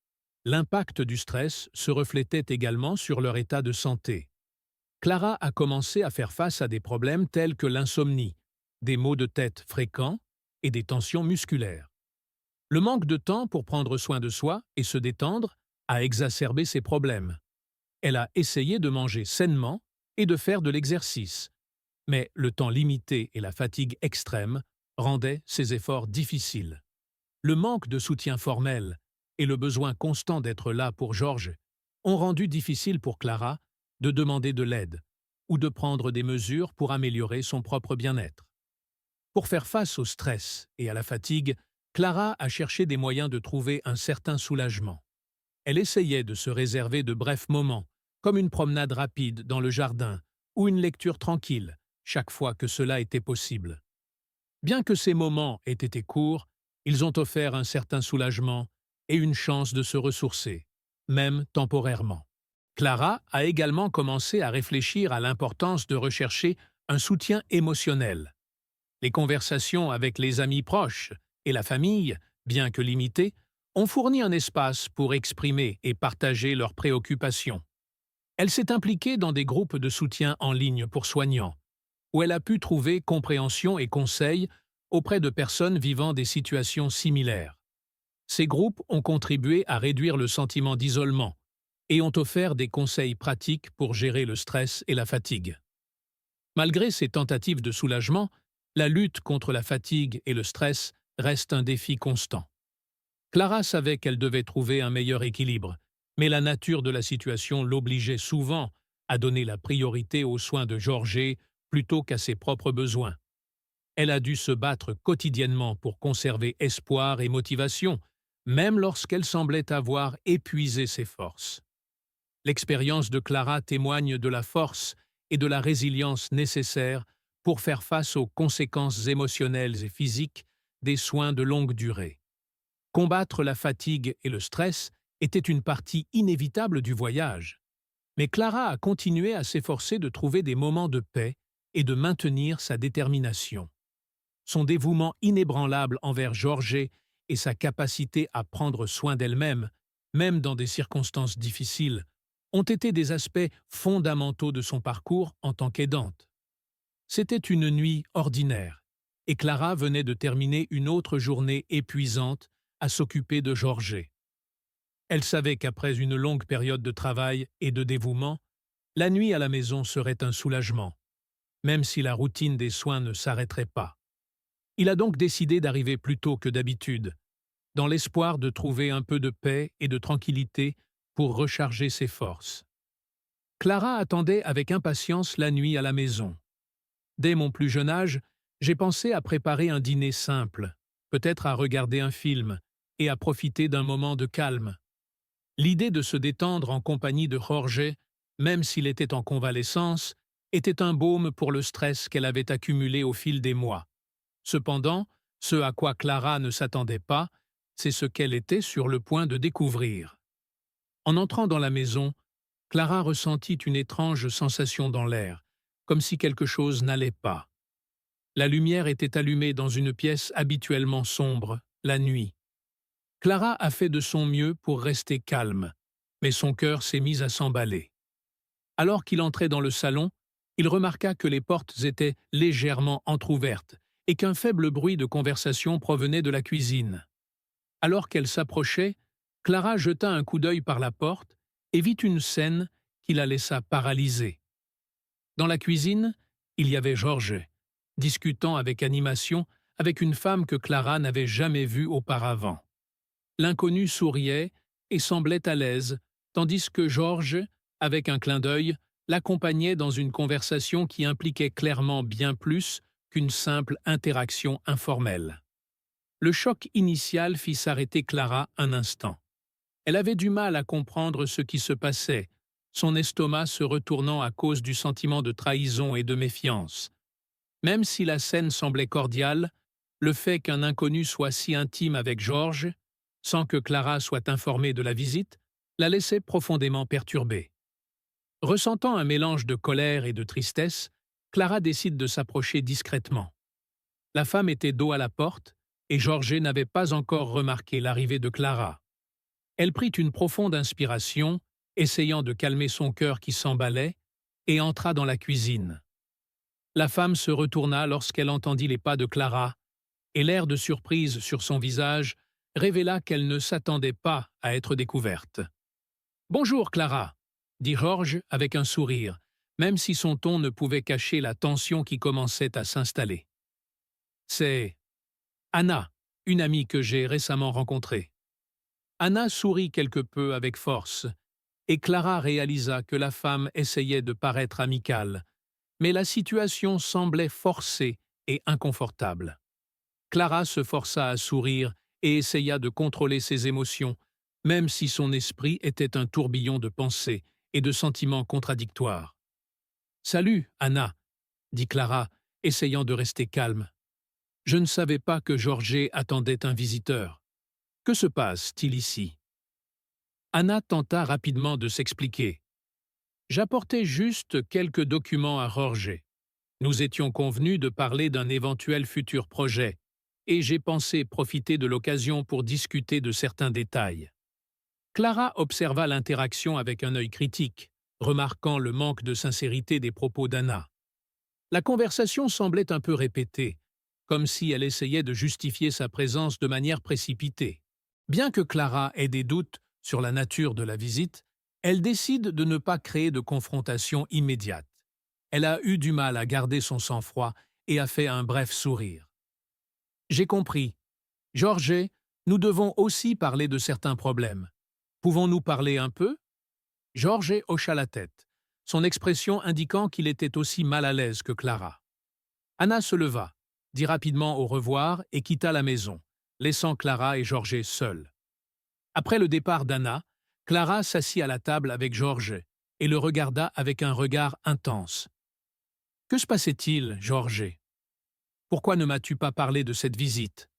L'impact du stress se reflétait également sur leur état de santé. Clara a commencé à faire face à des problèmes tels que l'insomnie, des maux de tête fréquents et des tensions musculaires. Le manque de temps pour prendre soin de soi et se détendre a exacerbé ces problèmes. Elle a essayé de manger sainement et de faire de l'exercice, mais le temps limité et la fatigue extrême rendaient ces efforts difficiles. Le manque de soutien formel et le besoin constant d'être là pour George ont rendu difficile pour Clara de demander de l'aide ou de prendre des mesures pour améliorer son propre bien-être. Pour faire face au stress et à la fatigue, Clara a cherché des moyens de trouver un certain soulagement. Elle essayait de se réserver de brefs moments, comme une promenade rapide dans le jardin ou une lecture tranquille, chaque fois que cela était possible. Bien que ces moments aient été courts, ils ont offert un certain soulagement et une chance de se ressourcer, même temporairement. Clara a également commencé à réfléchir à l'importance de rechercher un soutien émotionnel. Les conversations avec les amis proches et la famille, bien que limitées, ont fourni un espace pour exprimer et partager leurs préoccupations. Elle s'est impliquée dans des groupes de soutien en ligne pour soignants, où elle a pu trouver compréhension et conseils auprès de personnes vivant des situations similaires. Ces groupes ont contribué à réduire le sentiment d'isolement et ont offert des conseils pratiques pour gérer le stress et la fatigue. Malgré ces tentatives de soulagement, la lutte contre la fatigue et le stress reste un défi constant. Clara savait qu'elle devait trouver un meilleur équilibre, mais la nature de la situation l'obligeait souvent à donner la priorité aux soins de George plutôt qu'à ses propres besoins. Elle a dû se battre quotidiennement pour conserver espoir et motivation, même lorsqu'elle semblait avoir épuisé ses forces. L'expérience de Clara témoigne de la force et de la résilience nécessaires pour faire face aux conséquences émotionnelles et physiques des soins de longue durée. Combattre la fatigue et le stress était une partie inévitable du voyage. Mais Clara a continué à s'efforcer de trouver des moments de paix et de maintenir sa détermination. Son dévouement inébranlable envers George et sa capacité à prendre soin d'elle-même, même dans des circonstances difficiles, ont été des aspects fondamentaux de son parcours en tant qu'aidante. C'était une nuit ordinaire, et Clara venait de terminer une autre journée épuisante à s'occuper de Jorge. Elle savait qu'après une longue période de travail et de dévouement, la nuit à la maison serait un soulagement, même si la routine des soins ne s'arrêterait pas. Il a donc décidé d'arriver plus tôt que d'habitude, dans l'espoir de trouver un peu de paix et de tranquillité pour recharger ses forces. Clara attendait avec impatience la nuit à la maison. Dès mon plus jeune âge, j'ai pensé à préparer un dîner simple, peut-être à regarder un film et à profiter d'un moment de calme. L'idée de se détendre en compagnie de Jorge, même s'il était en convalescence, était un baume pour le stress qu'elle avait accumulé au fil des mois. Cependant, ce à quoi Clara ne s'attendait pas, c'est ce qu'elle était sur le point de découvrir. En entrant dans la maison, Clara ressentit une étrange sensation dans l'air, comme si quelque chose n'allait pas. La lumière était allumée dans une pièce habituellement sombre, la nuit. Clara a fait de son mieux pour rester calme, mais son cœur s'est mis à s'emballer. Alors qu'il entrait dans le salon, il remarqua que les portes étaient légèrement entr'ouvertes et qu'un faible bruit de conversation provenait de la cuisine. Alors qu'elle s'approchait, Clara jeta un coup d'œil par la porte et vit une scène qui la laissa paralysée. Dans la cuisine, il y avait Jorge, discutant avec animation avec une femme que Clara n'avait jamais vue auparavant. L'inconnu souriait et semblait à l'aise, tandis que Jorge, avec un clin d'œil, l'accompagnait dans une conversation qui impliquait clairement bien plus qu'une simple interaction informelle. Le choc initial fit s'arrêter Clara un instant. Elle avait du mal à comprendre ce qui se passait, son estomac se retournant à cause du sentiment de trahison et de méfiance. Même si la scène semblait cordiale, le fait qu'un inconnu soit si intime avec Georges, sans que Clara soit informée de la visite, la laissait profondément perturbée. Ressentant un mélange de colère et de tristesse, Clara décide de s'approcher discrètement. La femme était dos à la porte, et Georges n'avait pas encore remarqué l'arrivée de Clara. Elle prit une profonde inspiration, essayant de calmer son cœur qui s'emballait, et entra dans la cuisine. La femme se retourna lorsqu'elle entendit les pas de Clara, et l'air de surprise sur son visage révéla qu'elle ne s'attendait pas à être découverte. « Bonjour, Clara !» dit Georges avec un sourire, même si son ton ne pouvait cacher la tension qui commençait à s'installer. « C'est Anna, une amie que j'ai récemment rencontrée. » Anna sourit quelque peu avec force, et Clara réalisa que la femme essayait de paraître amicale, mais la situation semblait forcée et inconfortable. Clara se força à sourire et essaya de contrôler ses émotions, même si son esprit était un tourbillon de pensées et de sentiments contradictoires. « Salut, Anna !» dit Clara, essayant de rester calme. « Je ne savais pas que Jorge attendait un visiteur. Que se passe-t-il ici ?» Anna tenta rapidement de s'expliquer. « J'apportais juste quelques documents à Jorge. Nous étions convenus de parler d'un éventuel futur projet, et j'ai pensé profiter de l'occasion pour discuter de certains détails. » Clara observa l'interaction avec un œil critique, remarquant le manque de sincérité des propos d'Anna. La conversation semblait un peu répétée, comme si elle essayait de justifier sa présence de manière précipitée. Bien que Clara ait des doutes sur la nature de la visite, elle décide de ne pas créer de confrontation immédiate. Elle a eu du mal à garder son sang-froid et a fait un bref sourire. « J'ai compris. Jorge, nous devons aussi parler de certains problèmes. Pouvons-nous parler un peu ?» Jorge hocha la tête, son expression indiquant qu'il était aussi mal à l'aise que Clara. Anna se leva, dit rapidement au revoir et quitta la maison, laissant Clara et Jorge seuls. Après le départ d'Anna, Clara s'assit à la table avec Jorge et le regarda avec un regard intense. « Que se passait-il, Jorge ? Pourquoi ne m'as-tu pas parlé de cette visite ?»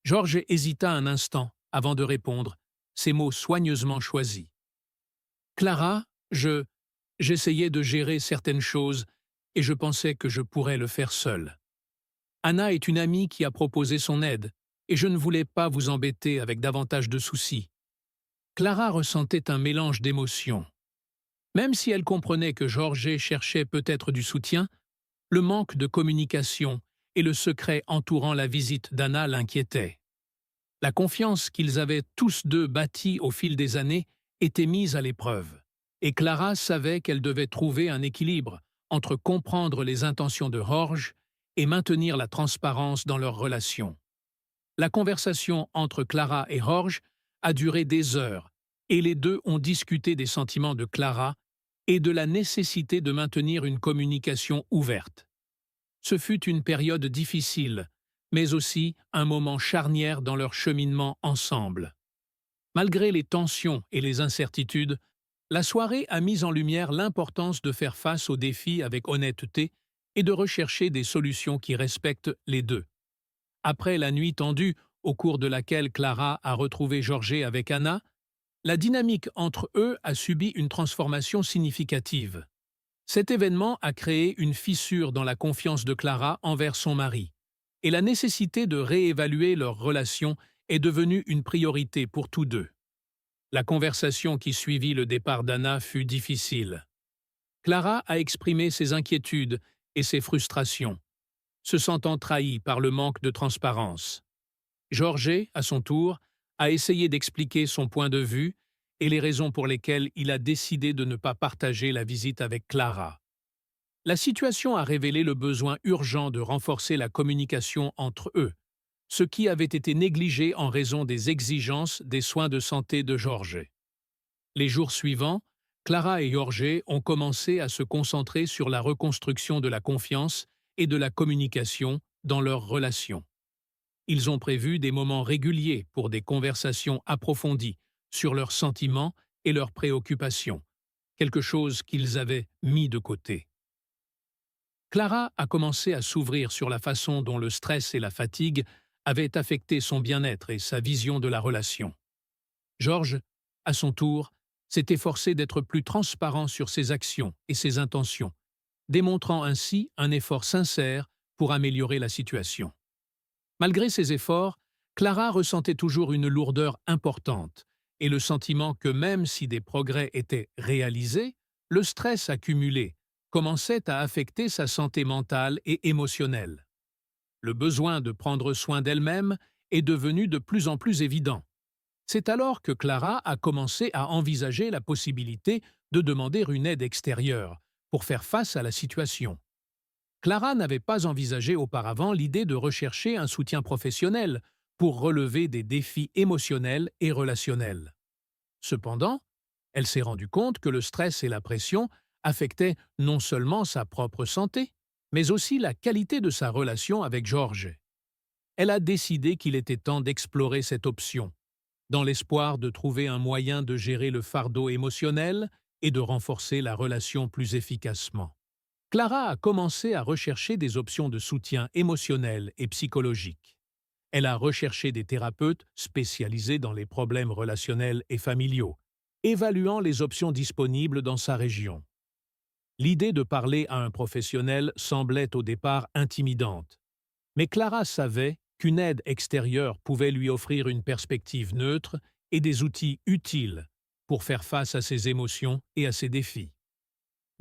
Jorge hésita un instant avant de répondre, ses mots soigneusement choisis. « Clara, j'essayais de gérer certaines choses et je pensais que je pourrais le faire seule. Anna est une amie qui a proposé son aide et je ne voulais pas vous embêter avec davantage de soucis. » Clara ressentait un mélange d'émotions. Même si elle comprenait que Jorge cherchait peut-être du soutien, le manque de communication et le secret entourant la visite d'Anna l'inquiétaient. La confiance qu'ils avaient tous deux bâtie au fil des années était mise à l'épreuve, et Clara savait qu'elle devait trouver un équilibre entre comprendre les intentions de Jorge et maintenir la transparence dans leur relation. La conversation entre Clara et Jorge a duré des heures, et les deux ont discuté des sentiments de Clara et de la nécessité de maintenir une communication ouverte. Ce fut une période difficile, mais aussi un moment charnière dans leur cheminement ensemble. Malgré les tensions et les incertitudes, la soirée a mis en lumière l'importance de faire face aux défis avec honnêteté et de rechercher des solutions qui respectent les deux. Après la nuit tendue, au cours de laquelle Clara a retrouvé Jorge avec Anna, la dynamique entre eux a subi une transformation significative. Cet événement a créé une fissure dans la confiance de Clara envers son mari, et la nécessité de réévaluer leur relation est devenue une priorité pour tous deux. La conversation qui suivit le départ d'Anna fut difficile. Clara a exprimé ses inquiétudes et ses frustrations, se sentant trahie par le manque de transparence. Jorge, à son tour, a essayé d'expliquer son point de vue et les raisons pour lesquelles il a décidé de ne pas partager la visite avec Clara. La situation a révélé le besoin urgent de renforcer la communication entre eux, ce qui avait été négligé en raison des exigences des soins de santé de Jorge. Les jours suivants, Clara et Jorge ont commencé à se concentrer sur la reconstruction de la confiance et de la communication dans leur relation. Ils ont prévu des moments réguliers pour des conversations approfondies sur leurs sentiments et leurs préoccupations, quelque chose qu'ils avaient mis de côté. Clara a commencé à s'ouvrir sur la façon dont le stress et la fatigue avaient affecté son bien-être et sa vision de la relation. Jorge, à son tour, s'est efforcé d'être plus transparent sur ses actions et ses intentions, démontrant ainsi un effort sincère pour améliorer la situation. Malgré ces efforts, Clara ressentait toujours une lourdeur importante et le sentiment que même si des progrès étaient réalisés, le stress accumulé commençait à affecter sa santé mentale et émotionnelle. Le besoin de prendre soin d'elle-même est devenu de plus en plus évident. C'est alors que Clara a commencé à envisager la possibilité de demander une aide extérieure pour faire face à la situation. Clara n'avait pas envisagé auparavant l'idée de rechercher un soutien professionnel pour relever des défis émotionnels et relationnels. Cependant, elle s'est rendue compte que le stress et la pression affectaient non seulement sa propre santé, mais aussi la qualité de sa relation avec Jorge. Elle a décidé qu'il était temps d'explorer cette option, dans l'espoir de trouver un moyen de gérer le fardeau émotionnel et de renforcer la relation plus efficacement. Clara a commencé à rechercher des options de soutien émotionnel et psychologique. Elle a recherché des thérapeutes spécialisés dans les problèmes relationnels et familiaux, évaluant les options disponibles dans sa région. L'idée de parler à un professionnel semblait au départ intimidante, mais Clara savait qu'une aide extérieure pouvait lui offrir une perspective neutre et des outils utiles pour faire face à ses émotions et à ses défis.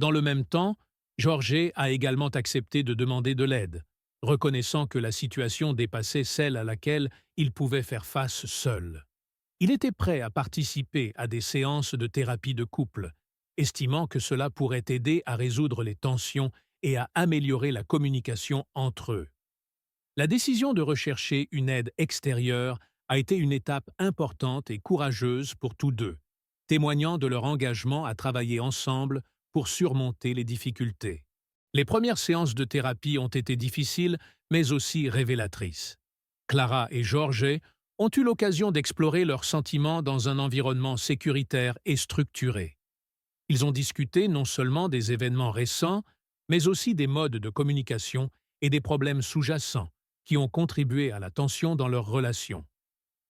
Dans le même temps, Jorge a également accepté de demander de l'aide, reconnaissant que la situation dépassait celle à laquelle il pouvait faire face seul. Il était prêt à participer à des séances de thérapie de couple, estimant que cela pourrait aider à résoudre les tensions et à améliorer la communication entre eux. La décision de rechercher une aide extérieure a été une étape importante et courageuse pour tous deux, témoignant de leur engagement à travailler ensemble pour surmonter les difficultés. Les premières séances de thérapie ont été difficiles, mais aussi révélatrices. Clara et Jorge ont eu l'occasion d'explorer leurs sentiments dans un environnement sécuritaire et structuré. Ils ont discuté non seulement des événements récents, mais aussi des modes de communication et des problèmes sous-jacents qui ont contribué à la tension dans leur relation.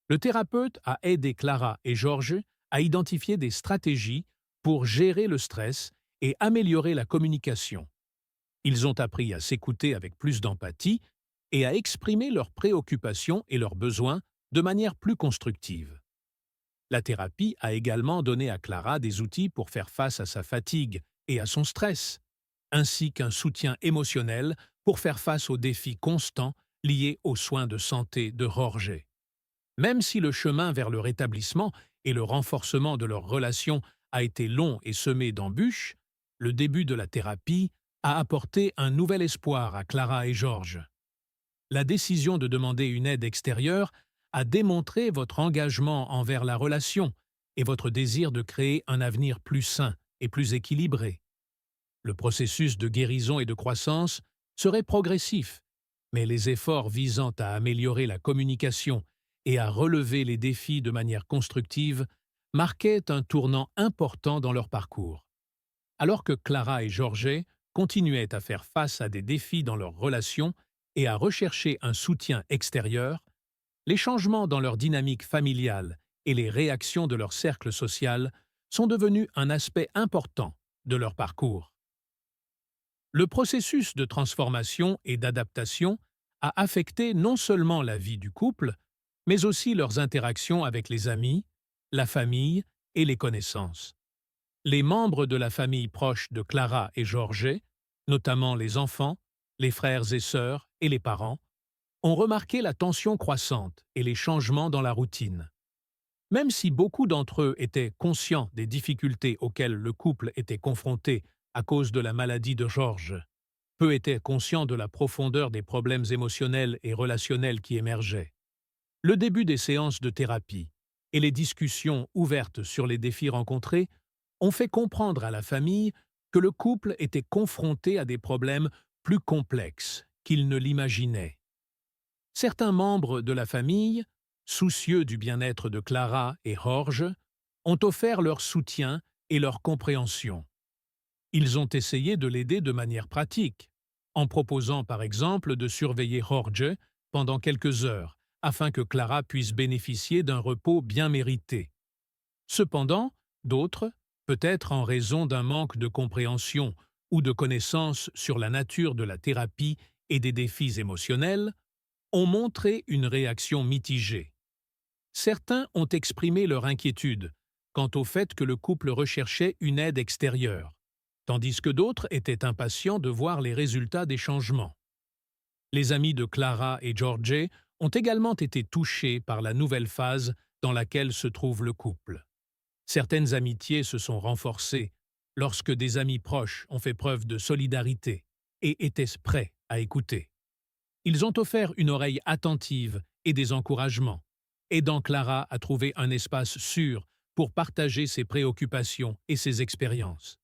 Le thérapeute a aidé Clara et Jorge à identifier des stratégies pour gérer le stress et améliorer la communication. Ils ont appris à s'écouter avec plus d'empathie et à exprimer leurs préoccupations et leurs besoins de manière plus constructive. La thérapie a également donné à Clara des outils pour faire face à sa fatigue et à son stress, ainsi qu'un soutien émotionnel pour faire face aux défis constants liés aux soins de santé de Jorge. Même si le chemin vers le rétablissement et le renforcement de leur relation a été long et semé d'embûches, le début de la thérapie a apporté un nouvel espoir à Clara et George. La décision de demander une aide extérieure a démontré votre engagement envers la relation et votre désir de créer un avenir plus sain et plus équilibré. Le processus de guérison et de croissance serait progressif, mais les efforts visant à améliorer la communication et à relever les défis de manière constructive marquaient un tournant important dans leur parcours. Alors que Clara et Jorge continuaient à faire face à des défis dans leur relation et à rechercher un soutien extérieur, les changements dans leur dynamique familiale et les réactions de leur cercle social sont devenus un aspect important de leur parcours. Le processus de transformation et d'adaptation a affecté non seulement la vie du couple, mais aussi leurs interactions avec les amis, la famille et les connaissances. Les membres de la famille proche de Clara et Jorge, notamment les enfants, les frères et sœurs et les parents, ont remarqué la tension croissante et les changements dans la routine. Même si beaucoup d'entre eux étaient conscients des difficultés auxquelles le couple était confronté à cause de la maladie de George, peu étaient conscients de la profondeur des problèmes émotionnels et relationnels qui émergeaient. Le début des séances de thérapie et les discussions ouvertes sur les défis rencontrés ont fait comprendre à la famille que le couple était confronté à des problèmes plus complexes qu'il ne l'imaginait. Certains membres de la famille, soucieux du bien-être de Clara et Jorge, ont offert leur soutien et leur compréhension. Ils ont essayé de l'aider de manière pratique, en proposant par exemple de surveiller Jorge pendant quelques heures, afin que Clara puisse bénéficier d'un repos bien mérité. Cependant, d'autres, peut-être en raison d'un manque de compréhension ou de connaissances sur la nature de la thérapie et des défis émotionnels, ont montré une réaction mitigée. Certains ont exprimé leur inquiétude quant au fait que le couple recherchait une aide extérieure, tandis que d'autres étaient impatients de voir les résultats des changements. Les amis de Clara et Jorge ont également été touchés par la nouvelle phase dans laquelle se trouve le couple. Certaines amitiés se sont renforcées lorsque des amis proches ont fait preuve de solidarité et étaient prêts à écouter. Ils ont offert une oreille attentive et des encouragements, aidant Clara à trouver un espace sûr pour partager ses préoccupations et ses expériences.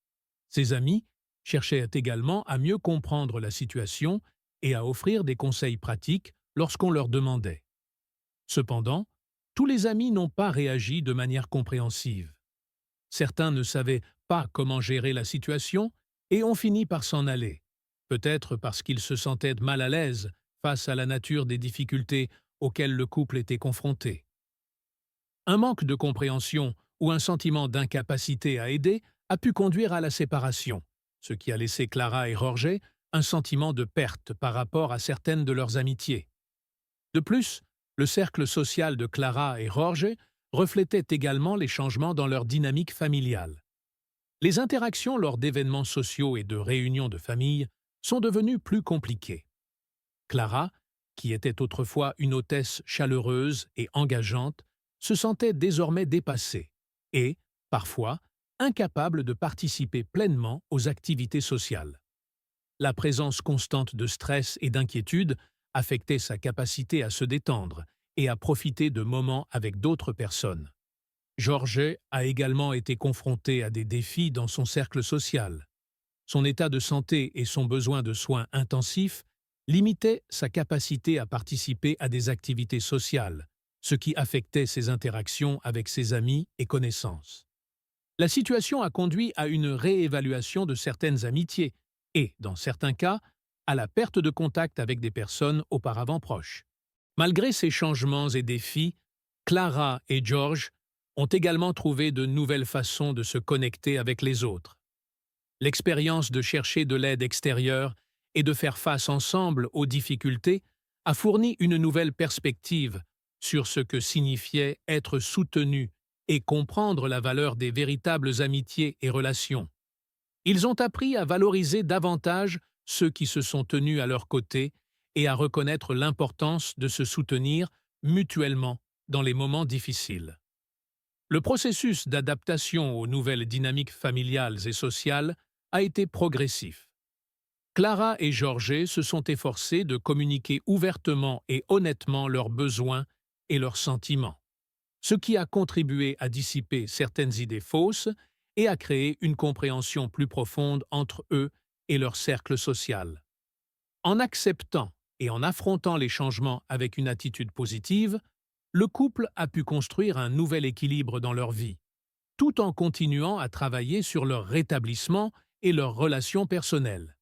Ses amis cherchaient également à mieux comprendre la situation et à offrir des conseils pratiques lorsqu'on leur demandait. Cependant, tous les amis n'ont pas réagi de manière compréhensive. Certains ne savaient pas comment gérer la situation et ont fini par s'en aller, peut-être parce qu'ils se sentaient mal à l'aise face à la nature des difficultés auxquelles le couple était confronté. Un manque de compréhension ou un sentiment d'incapacité à aider a pu conduire à la séparation, ce qui a laissé Clara et Jorge un sentiment de perte par rapport à certaines de leurs amitiés. De plus, le cercle social de Clara et Jorge reflétait également les changements dans leur dynamique familiale. Les interactions lors d'événements sociaux et de réunions de famille sont devenues plus compliquées. Clara, qui était autrefois une hôtesse chaleureuse et engageante, se sentait désormais dépassée et, parfois, incapable de participer pleinement aux activités sociales. La présence constante de stress et d'inquiétude affectait sa capacité à se détendre et à profiter de moments avec d'autres personnes. Jorge a également été confronté à des défis dans son cercle social. Son état de santé et son besoin de soins intensifs limitaient sa capacité à participer à des activités sociales, ce qui affectait ses interactions avec ses amis et connaissances. La situation a conduit à une réévaluation de certaines amitiés et, dans certains cas, à la perte de contact avec des personnes auparavant proches. Malgré ces changements et défis, Clara et George ont également trouvé de nouvelles façons de se connecter avec les autres. L'expérience de chercher de l'aide extérieure et de faire face ensemble aux difficultés a fourni une nouvelle perspective sur ce que signifiait être soutenu et comprendre la valeur des véritables amitiés et relations. Ils ont appris à valoriser davantage ceux qui se sont tenus à leur côté et à reconnaître l'importance de se soutenir mutuellement dans les moments difficiles. Le processus d'adaptation aux nouvelles dynamiques familiales et sociales a été progressif. Clara et Georges se sont efforcés de communiquer ouvertement et honnêtement leurs besoins et leurs sentiments, ce qui a contribué à dissiper certaines idées fausses et à créer une compréhension plus profonde entre eux et leur cercle social. En acceptant et en affrontant les changements avec une attitude positive, le couple a pu construire un nouvel équilibre dans leur vie, tout en continuant à travailler sur leur rétablissement et leurs relations personnelles.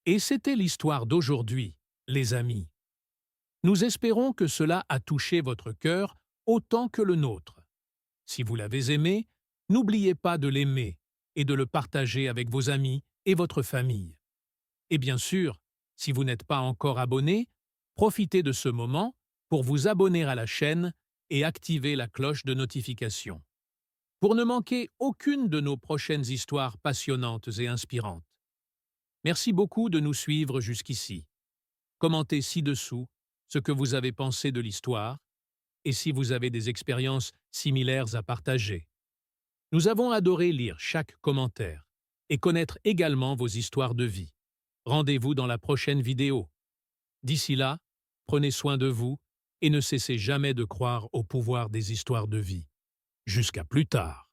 Et c'était l'histoire d'aujourd'hui, les amis. Nous espérons que cela a touché votre cœur autant que le nôtre. Si vous l'avez aimé, n'oubliez pas de l'aimer et de le partager avec vos amis et votre famille. Et bien sûr, si vous n'êtes pas encore abonné, profitez de ce moment pour vous abonner à la chaîne et activer la cloche de notification, pour ne manquer aucune de nos prochaines histoires passionnantes et inspirantes. Merci beaucoup de nous suivre jusqu'ici. Commentez ci-dessous ce que vous avez pensé de l'histoire et si vous avez des expériences similaires à partager. Nous avons adoré lire chaque commentaire et connaître également vos histoires de vie. Rendez-vous dans la prochaine vidéo. D'ici là, prenez soin de vous et ne cessez jamais de croire au pouvoir des histoires de vie. Jusqu'à plus tard.